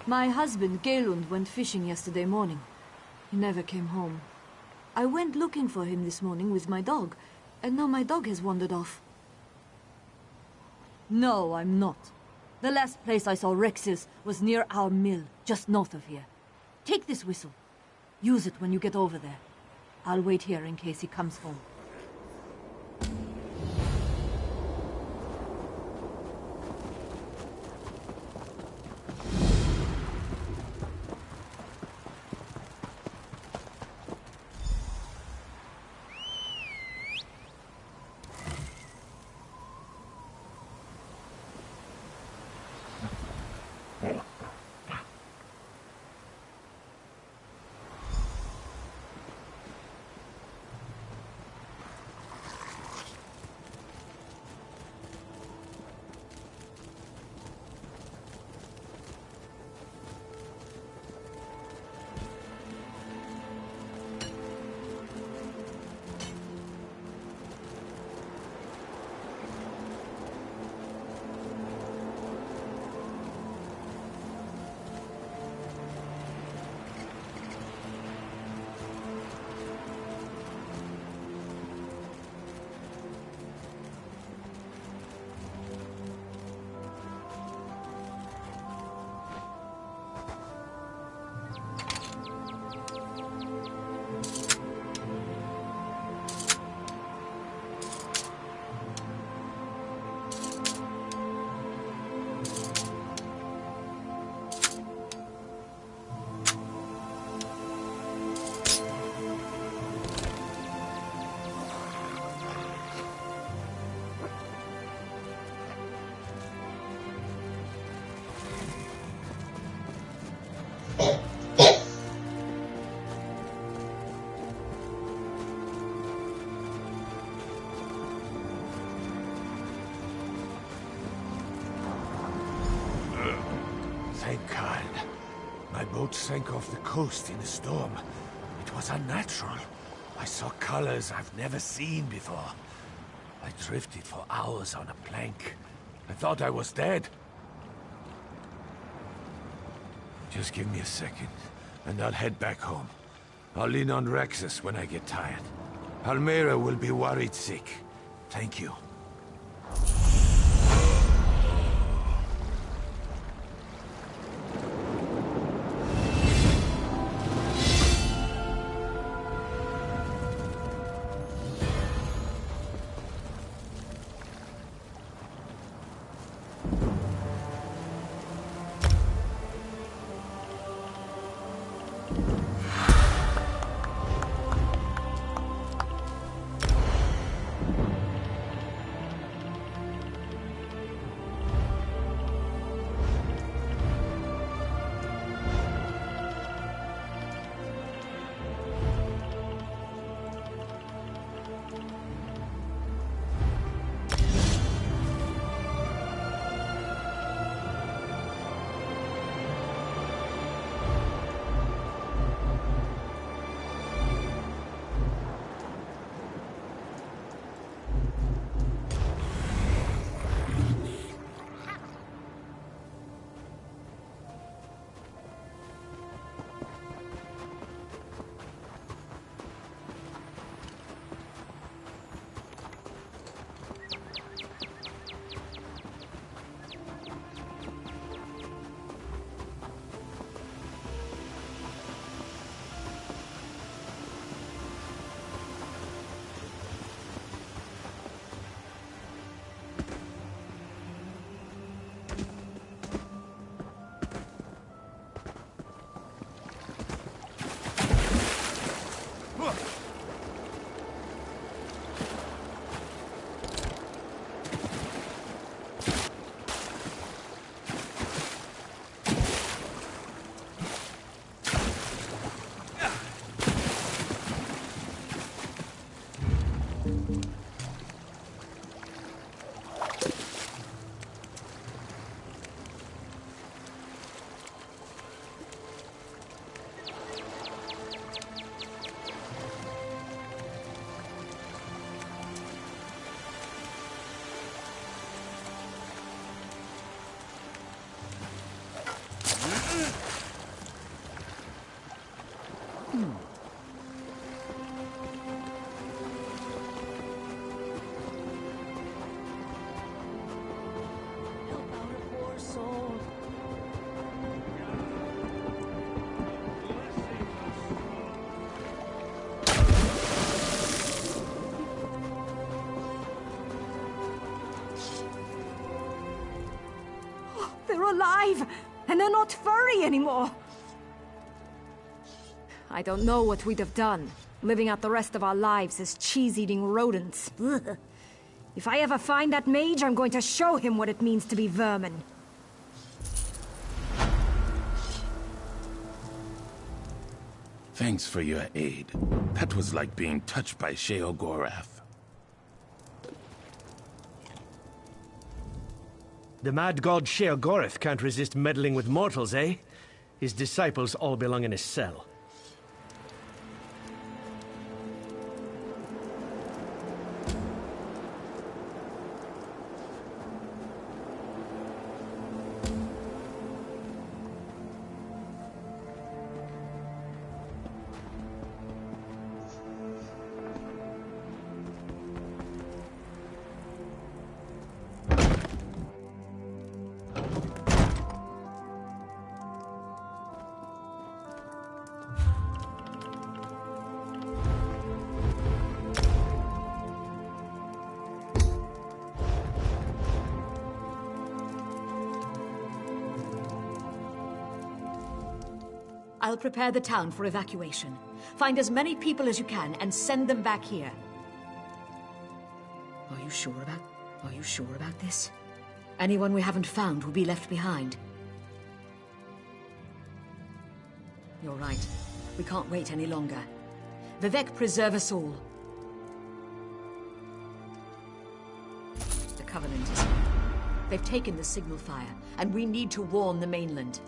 My husband, Galund, went fishing yesterday morning. He never came home. I went looking for him this morning with my dog, and now my dog has wandered off. No, I'm not. The last place I saw Rex's was near our mill, just north of here. Take this whistle. Use it when you get over there. I'll wait here in case he comes home. Thank God. My boat sank off the coast in a storm. It was unnatural. I saw colors I've never seen before. I drifted for hours on a plank. I thought I was dead. Just give me a second, and I'll head back home. I'll lean on Rexus when I get tired. Palmyra will be worried sick. Thank you. Help out a poor soul. They're alive! And they're not furry anymore! I don't know what we'd have done, living out the rest of our lives as cheese-eating rodents. Ugh. If I ever find that mage, I'm going to show him what it means to be vermin. Thanks for your aid. That was like being touched by Sheogorath. The mad god Sheogorath can't resist meddling with mortals, eh? His disciples all belong in his cell. I'll prepare the town for evacuation. Find as many people as you can and send them back here. Are you sure about this? Anyone we haven't found will be left behind. You're right. We can't wait any longer. Vivek, preserve us all. The Covenant is here. They've taken the signal fire, and we need to warn the mainland.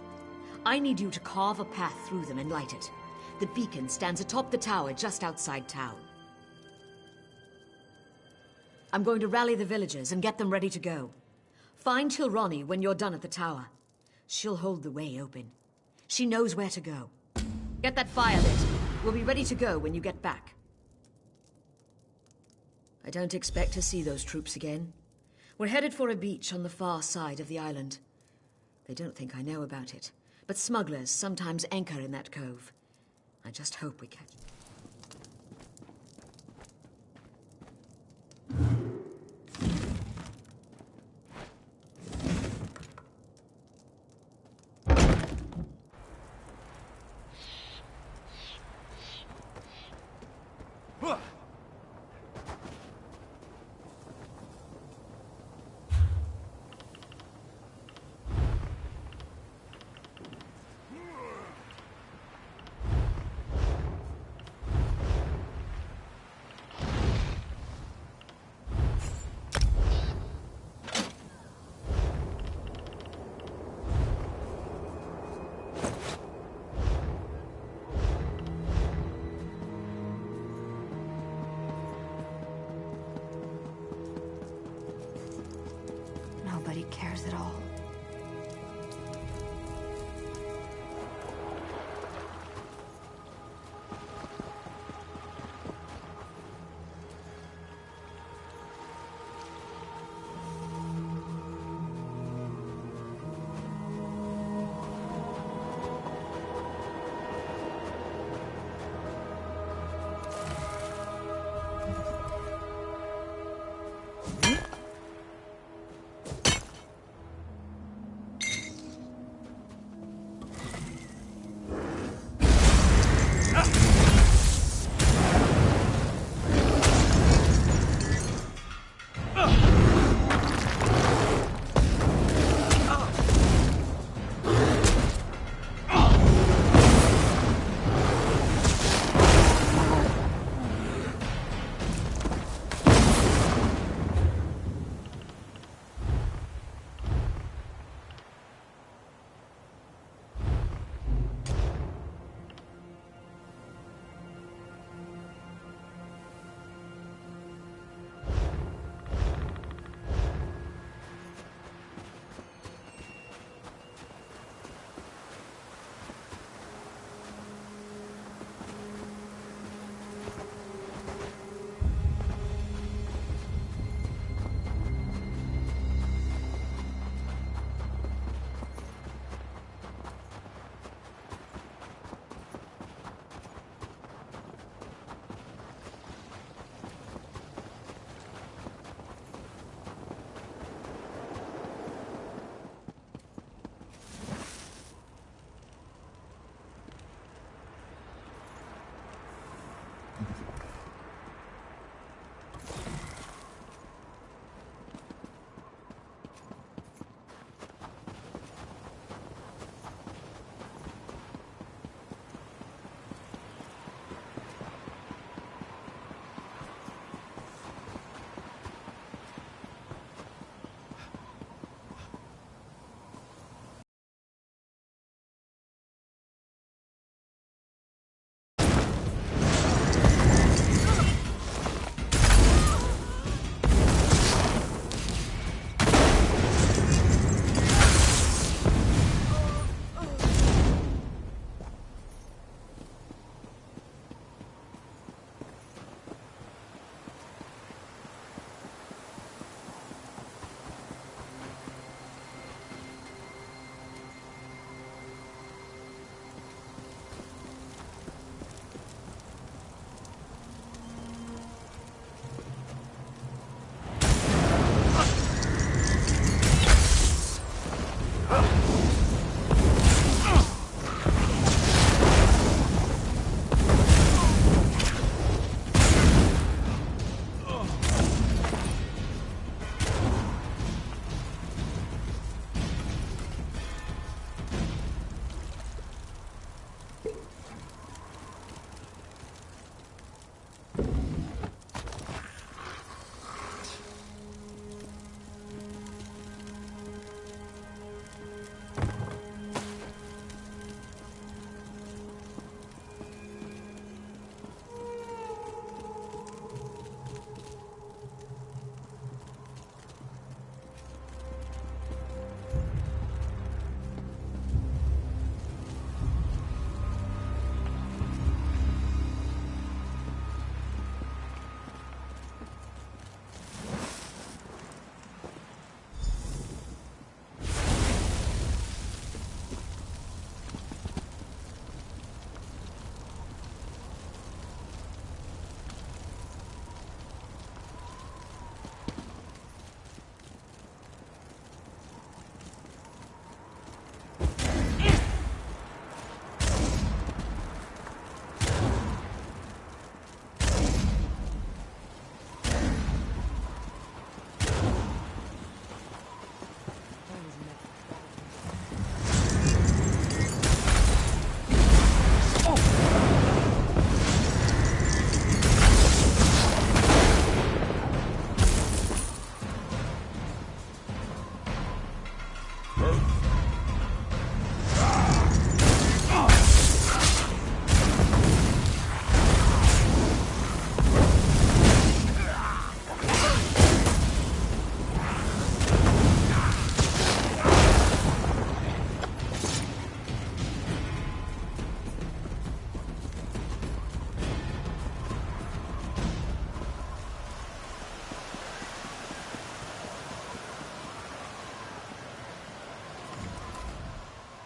I need you to carve a path through them and light it. The beacon stands atop the tower just outside town. I'm going to rally the villagers and get them ready to go. Find Chilroni when you're done at the tower. She'll hold the way open. She knows where to go. Get that fire lit. We'll be ready to go when you get back. I don't expect to see those troops again. We're headed for a beach on the far side of the island. They don't think I know about it. But smugglers sometimes anchor in that cove. I just hope we catch... Nobody cares at all.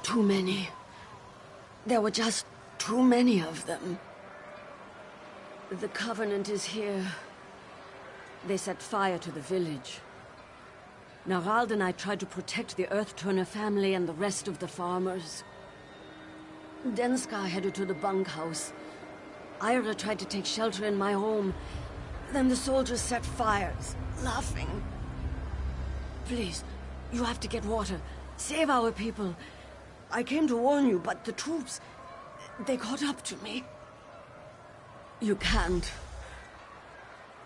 Too many. There were just too many of them. The Covenant is here. They set fire to the village. Narald and I tried to protect the Earth-Turner family and the rest of the farmers. Denskar headed to the bunkhouse. Ira tried to take shelter in my home. Then the soldiers set fires, laughing. Please, you have to get water. Save our people. I came to warn you, but the troops... they caught up to me. You can't.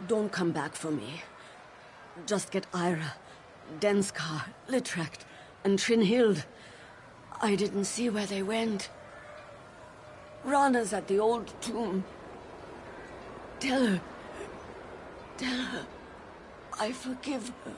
Don't come back for me. Just get Ira, Denskar, Litracht, and Trinhild. I didn't see where they went. Rana's at the old tomb. Tell her... I forgive her.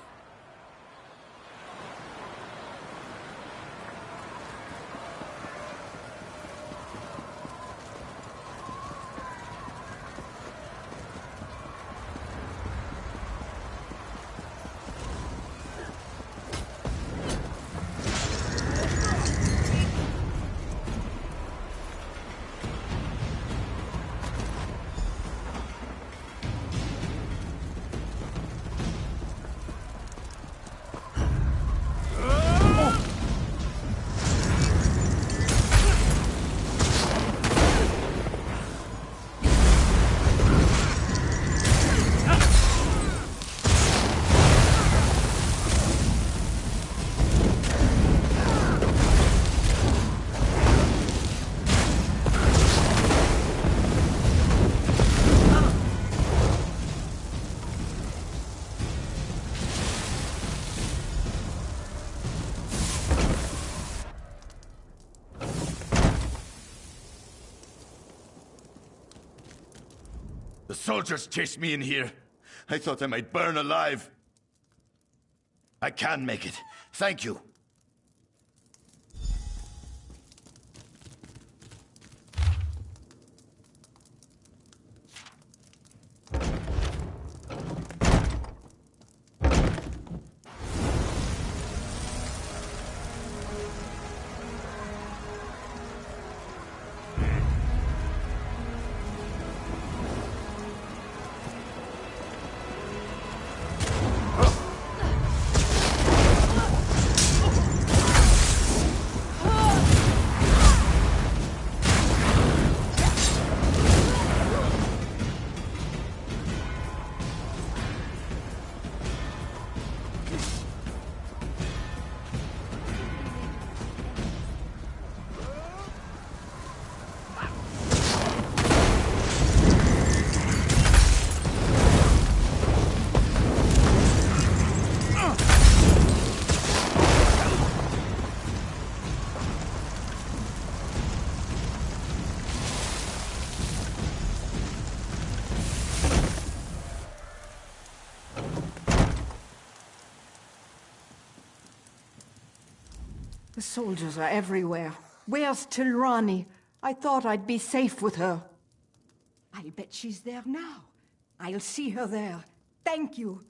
The soldiers chased me in here. I thought I might burn alive. I can make it. Thank you. The soldiers are everywhere. Where's Tilrani? I thought I'd be safe with her. I'll bet she's there now. I'll see her there. Thank you.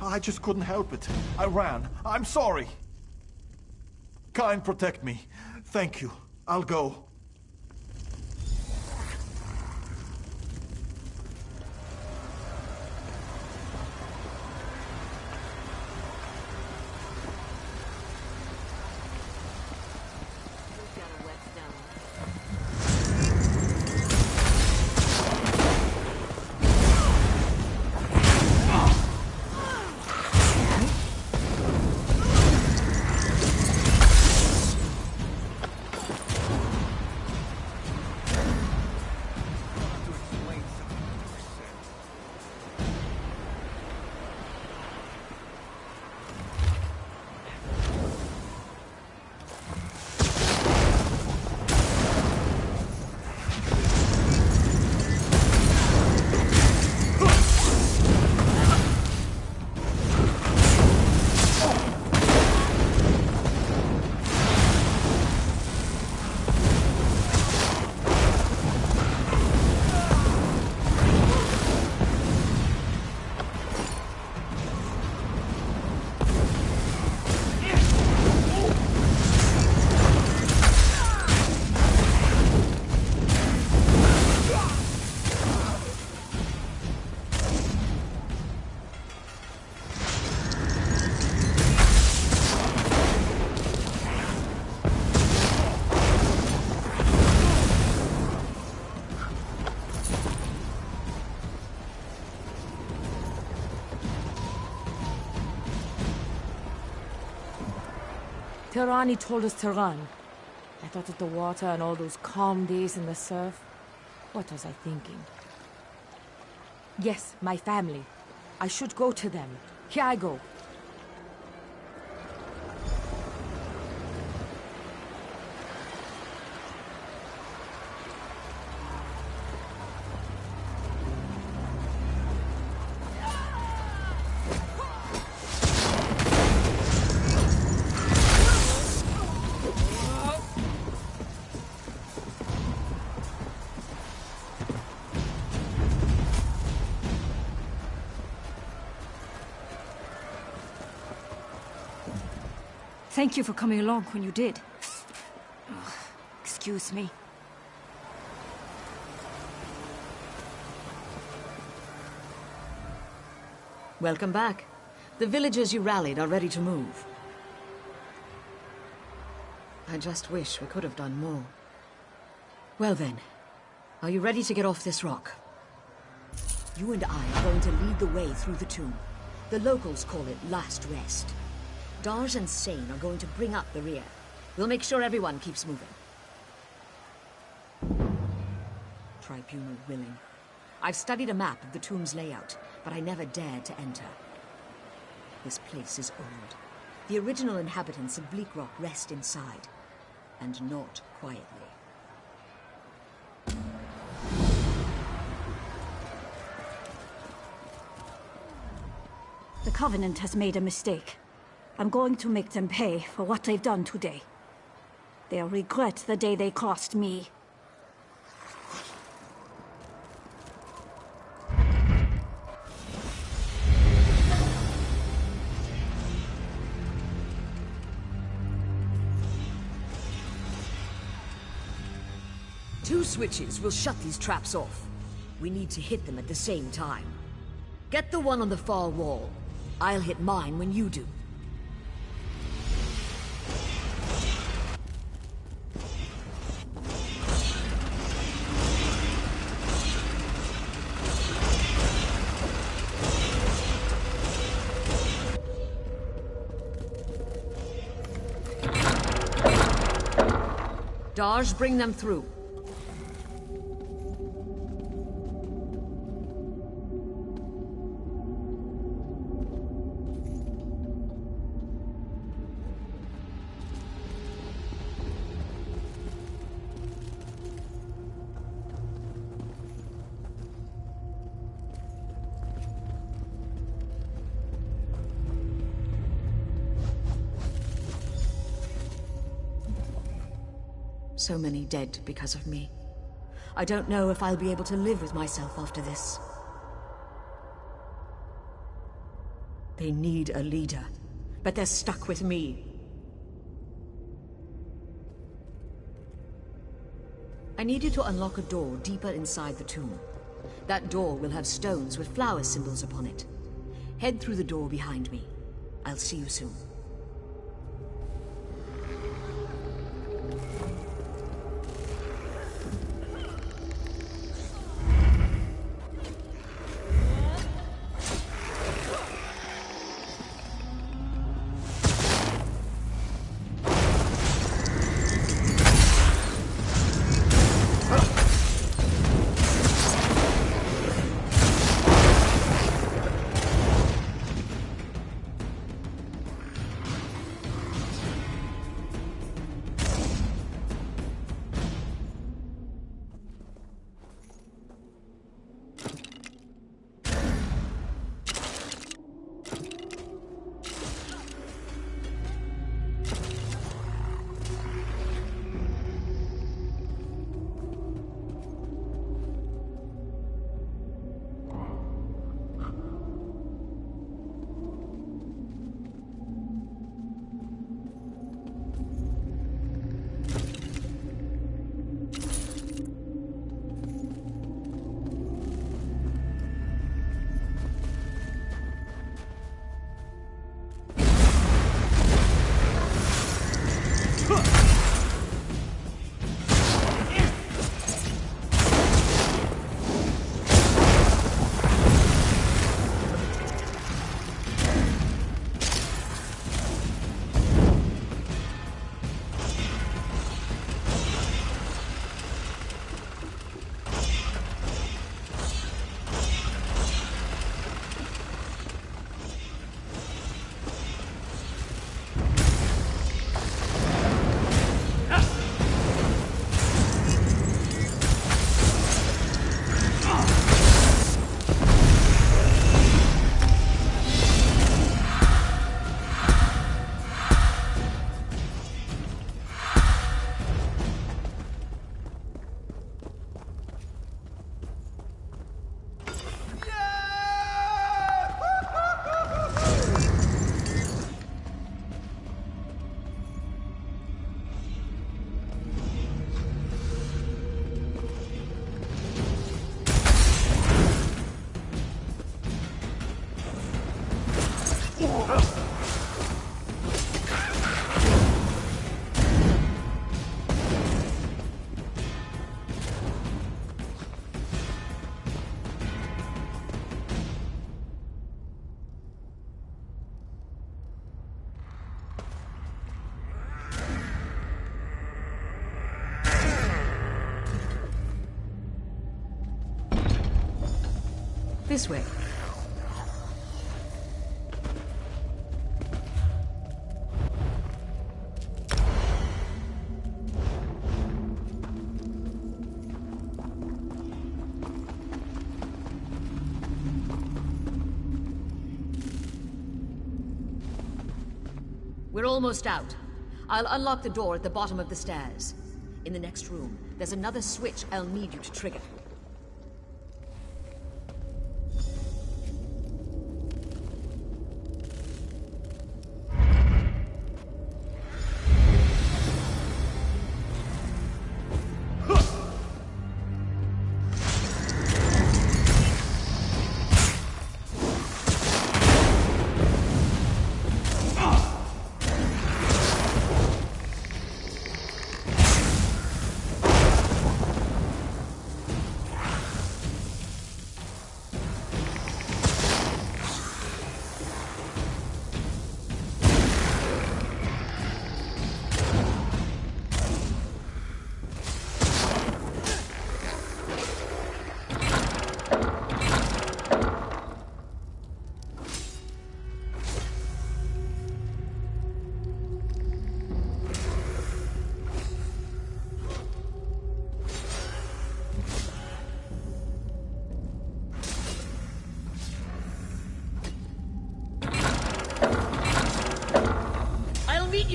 I just couldn't help it. I ran. I'm sorry. Kind, protect me. Thank you. I'll go. Tirani told us to run. I thought of the water and all those calm days in the surf. What was I thinking? Yes, my family. I should go to them. Here I go. Thank you for coming along when you did. Ugh, excuse me. Welcome back. The villagers you rallied are ready to move. I just wish we could have done more. Well then, are you ready to get off this rock? You and I are going to lead the way through the tomb. The locals call it Last Rest. Dars and Sane are going to bring up the rear. We'll make sure everyone keeps moving. Tribunal willing. I've studied a map of the tomb's layout, but I never dared to enter. This place is old. The original inhabitants of Bleak Rock rest inside, and not quietly. The Covenant has made a mistake. I'm going to make them pay for what they've done today. They'll regret the day they crossed me. Two switches will shut these traps off. We need to hit them at the same time. Get the one on the far wall. I'll hit mine when you do. Darj, bring them through. So many dead because of me. I don't know if I'll be able to live with myself after this. They need a leader, but they're stuck with me. I need you to unlock a door deeper inside the tomb. That door will have stones with flower symbols upon it. Head through the door behind me. I'll see you soon. This way. We're almost out. I'll unlock the door at the bottom of the stairs. In the next room, there's another switch I'll need you to trigger.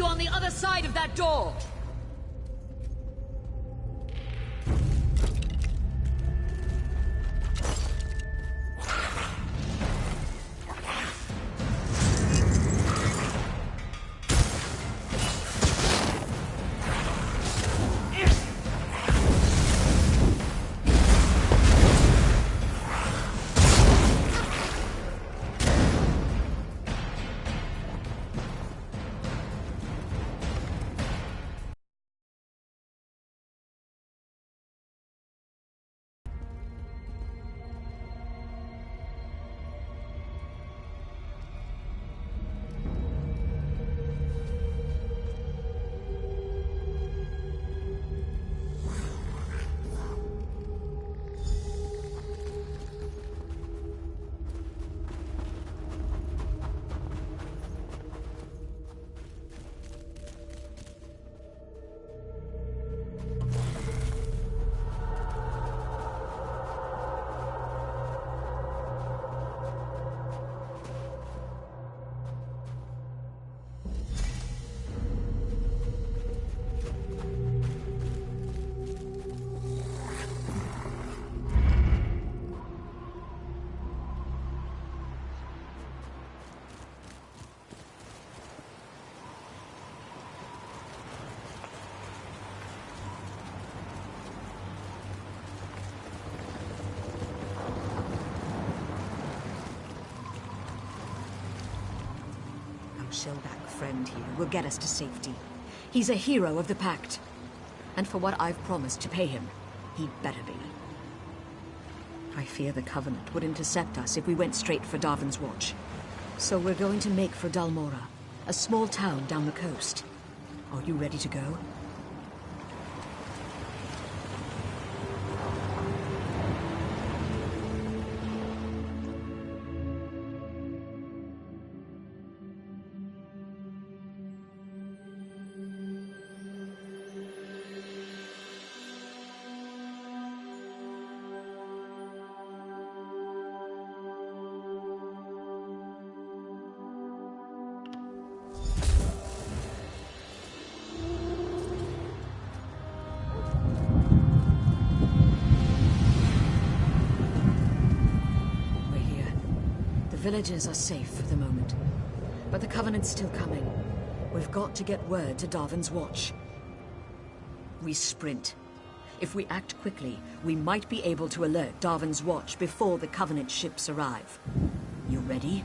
you on the other side of that door! Shellback friend here will get us to safety. He's a hero of the Pact. And for what I've promised to pay him, he'd better be. I fear the Covenant would intercept us if we went straight for Darvin's Watch. So we're going to make for Dalmora, a small town down the coast. Are you ready to go? Villages are safe for the moment, but the Covenant's still coming. We've got to get word to Darvin's Watch. We sprint. If we act quickly, we might be able to alert Darvin's Watch before the Covenant ships arrive. You ready?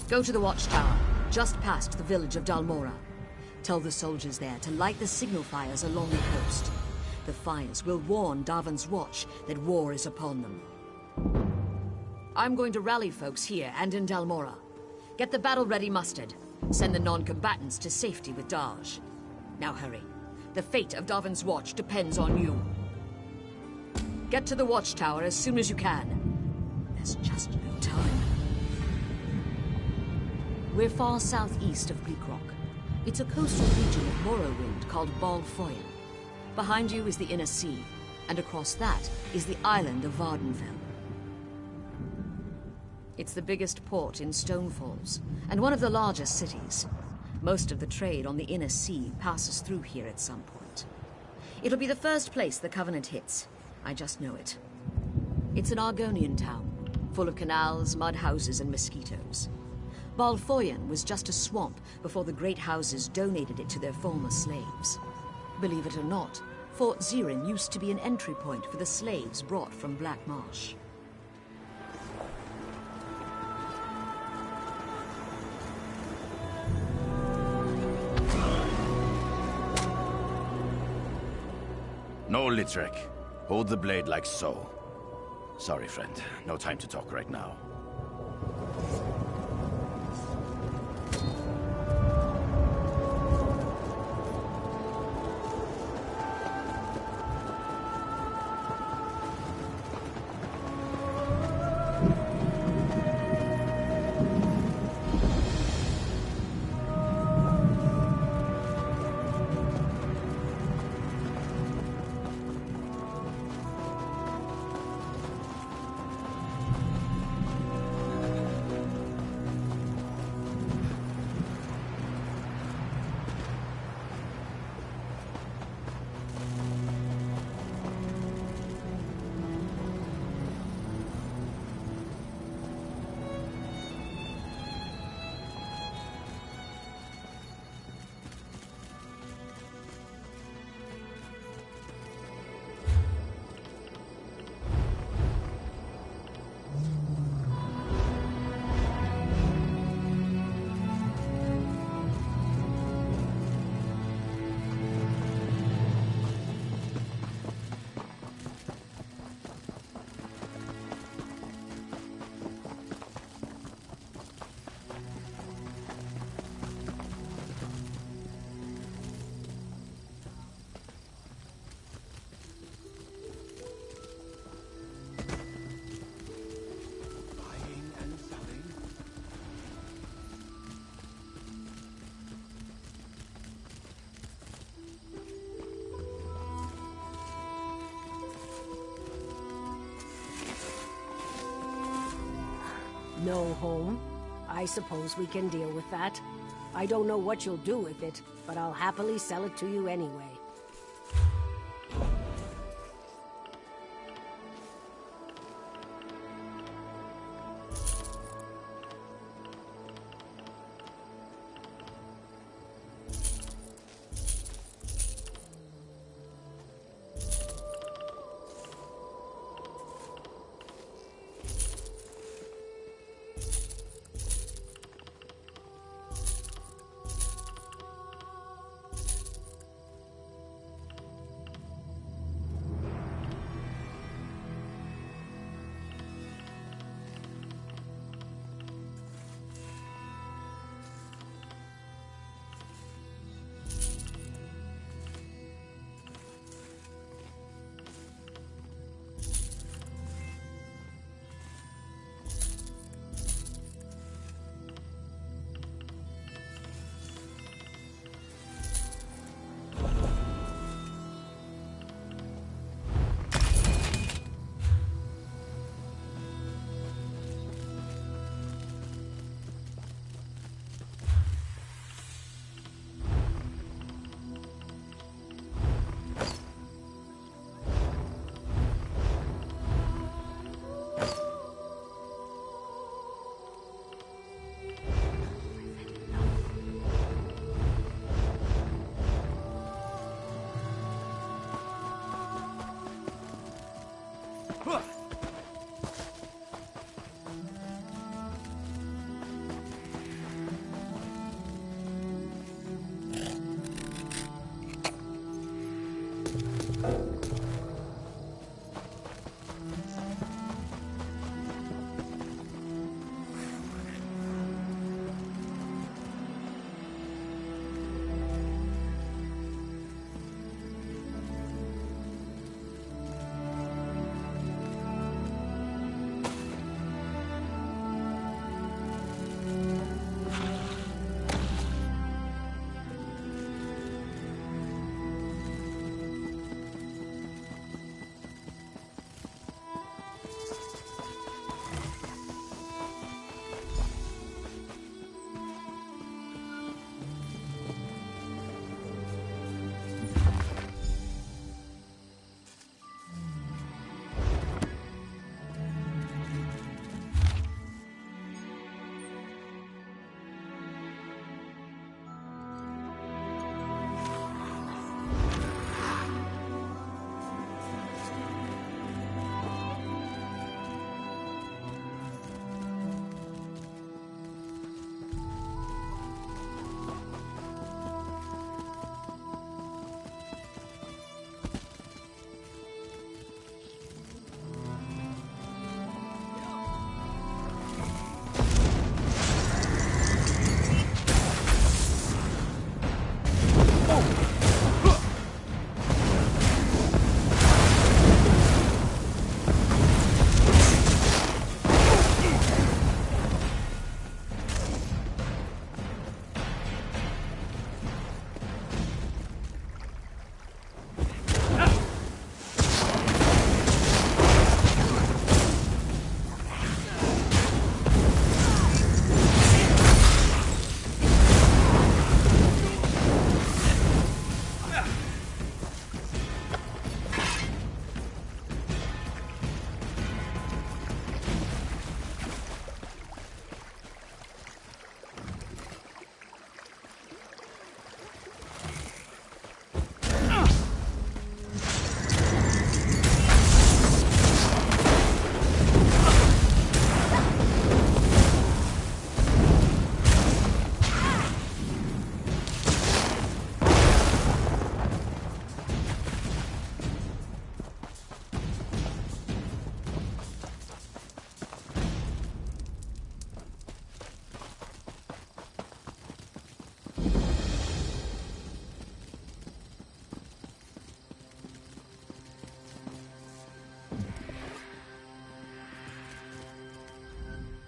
Go to the watchtower, just past the village of Dalmora. Tell the soldiers there to light the signal fires along the coast. The fires will warn Darvin's Watch that war is upon them. I'm going to rally folks here and in Dalmora. Get the battle-ready mustered. Send the non-combatants to safety with Daj. Now hurry. The fate of Darvin's Watch depends on you. Get to the watchtower as soon as you can. There's just no time. We're far southeast of Bleak Rock. It's a coastal region of Morrowind called Bal Foyen. Behind you is the Inner Sea, and across that is the island of Vardenfell. It's the biggest port in Stonefalls, and one of the largest cities. Most of the trade on the Inner Sea passes through here at some point. It'll be the first place the Covenant hits. I just know it. It's an Argonian town, full of canals, mud houses, and mosquitoes. Bal Foyen was just a swamp before the great houses donated it to their former slaves. Believe it or not, Fort Zirin used to be an entry point for the slaves brought from Black Marsh. No, Litrek. Hold the blade like so. Sorry, friend. No time to talk right now. No home? I suppose we can deal with that. I don't know what you'll do with it, but I'll happily sell it to you anyway.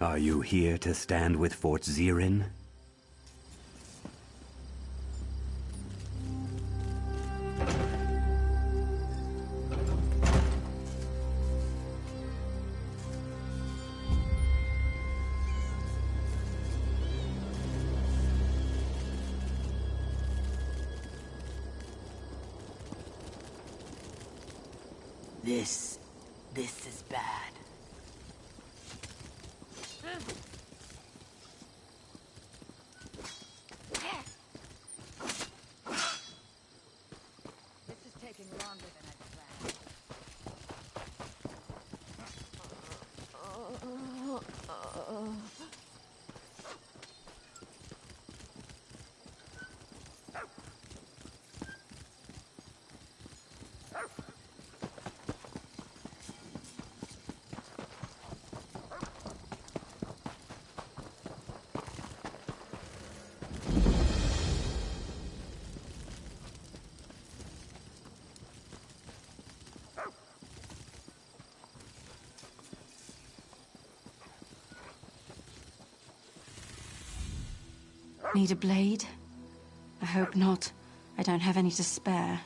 Are you here to stand with Fort Zirin? This is bad. This is taking longer than I planned. Need a blade? I hope not. I don't have any to spare.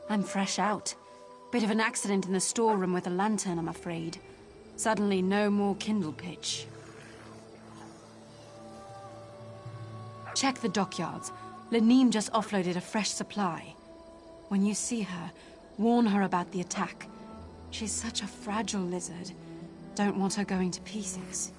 I'm fresh out. Bit of an accident in the storeroom with a lantern, I'm afraid. Suddenly, no more kindle pitch. Check the dockyards. Laneem just offloaded a fresh supply. When you see her, warn her about the attack. She's such a fragile lizard. Don't want her going to pieces.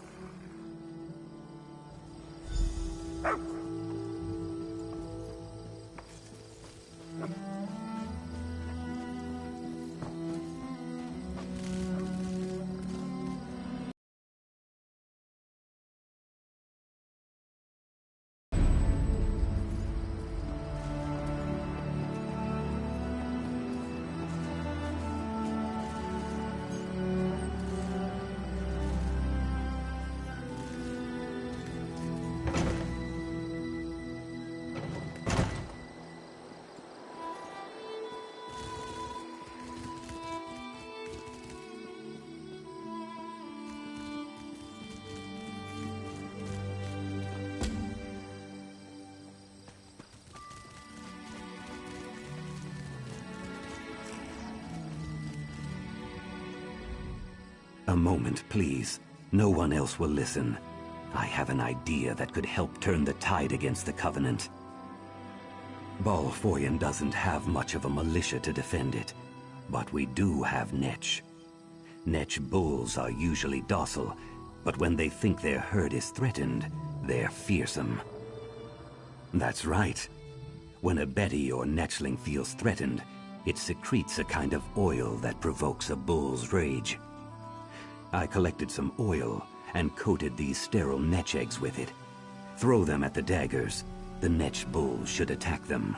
A moment, please. No one else will listen. I have an idea that could help turn the tide against the Covenant. Bal Foyen doesn't have much of a militia to defend it, but we do have Netch. Netch bulls are usually docile, but when they think their herd is threatened, they're fearsome. That's right. When a Betty or Netchling feels threatened, it secretes a kind of oil that provokes a bull's rage. I collected some oil and coated these sterile Netch eggs with it. Throw them at the daggers. The Netch bulls should attack them.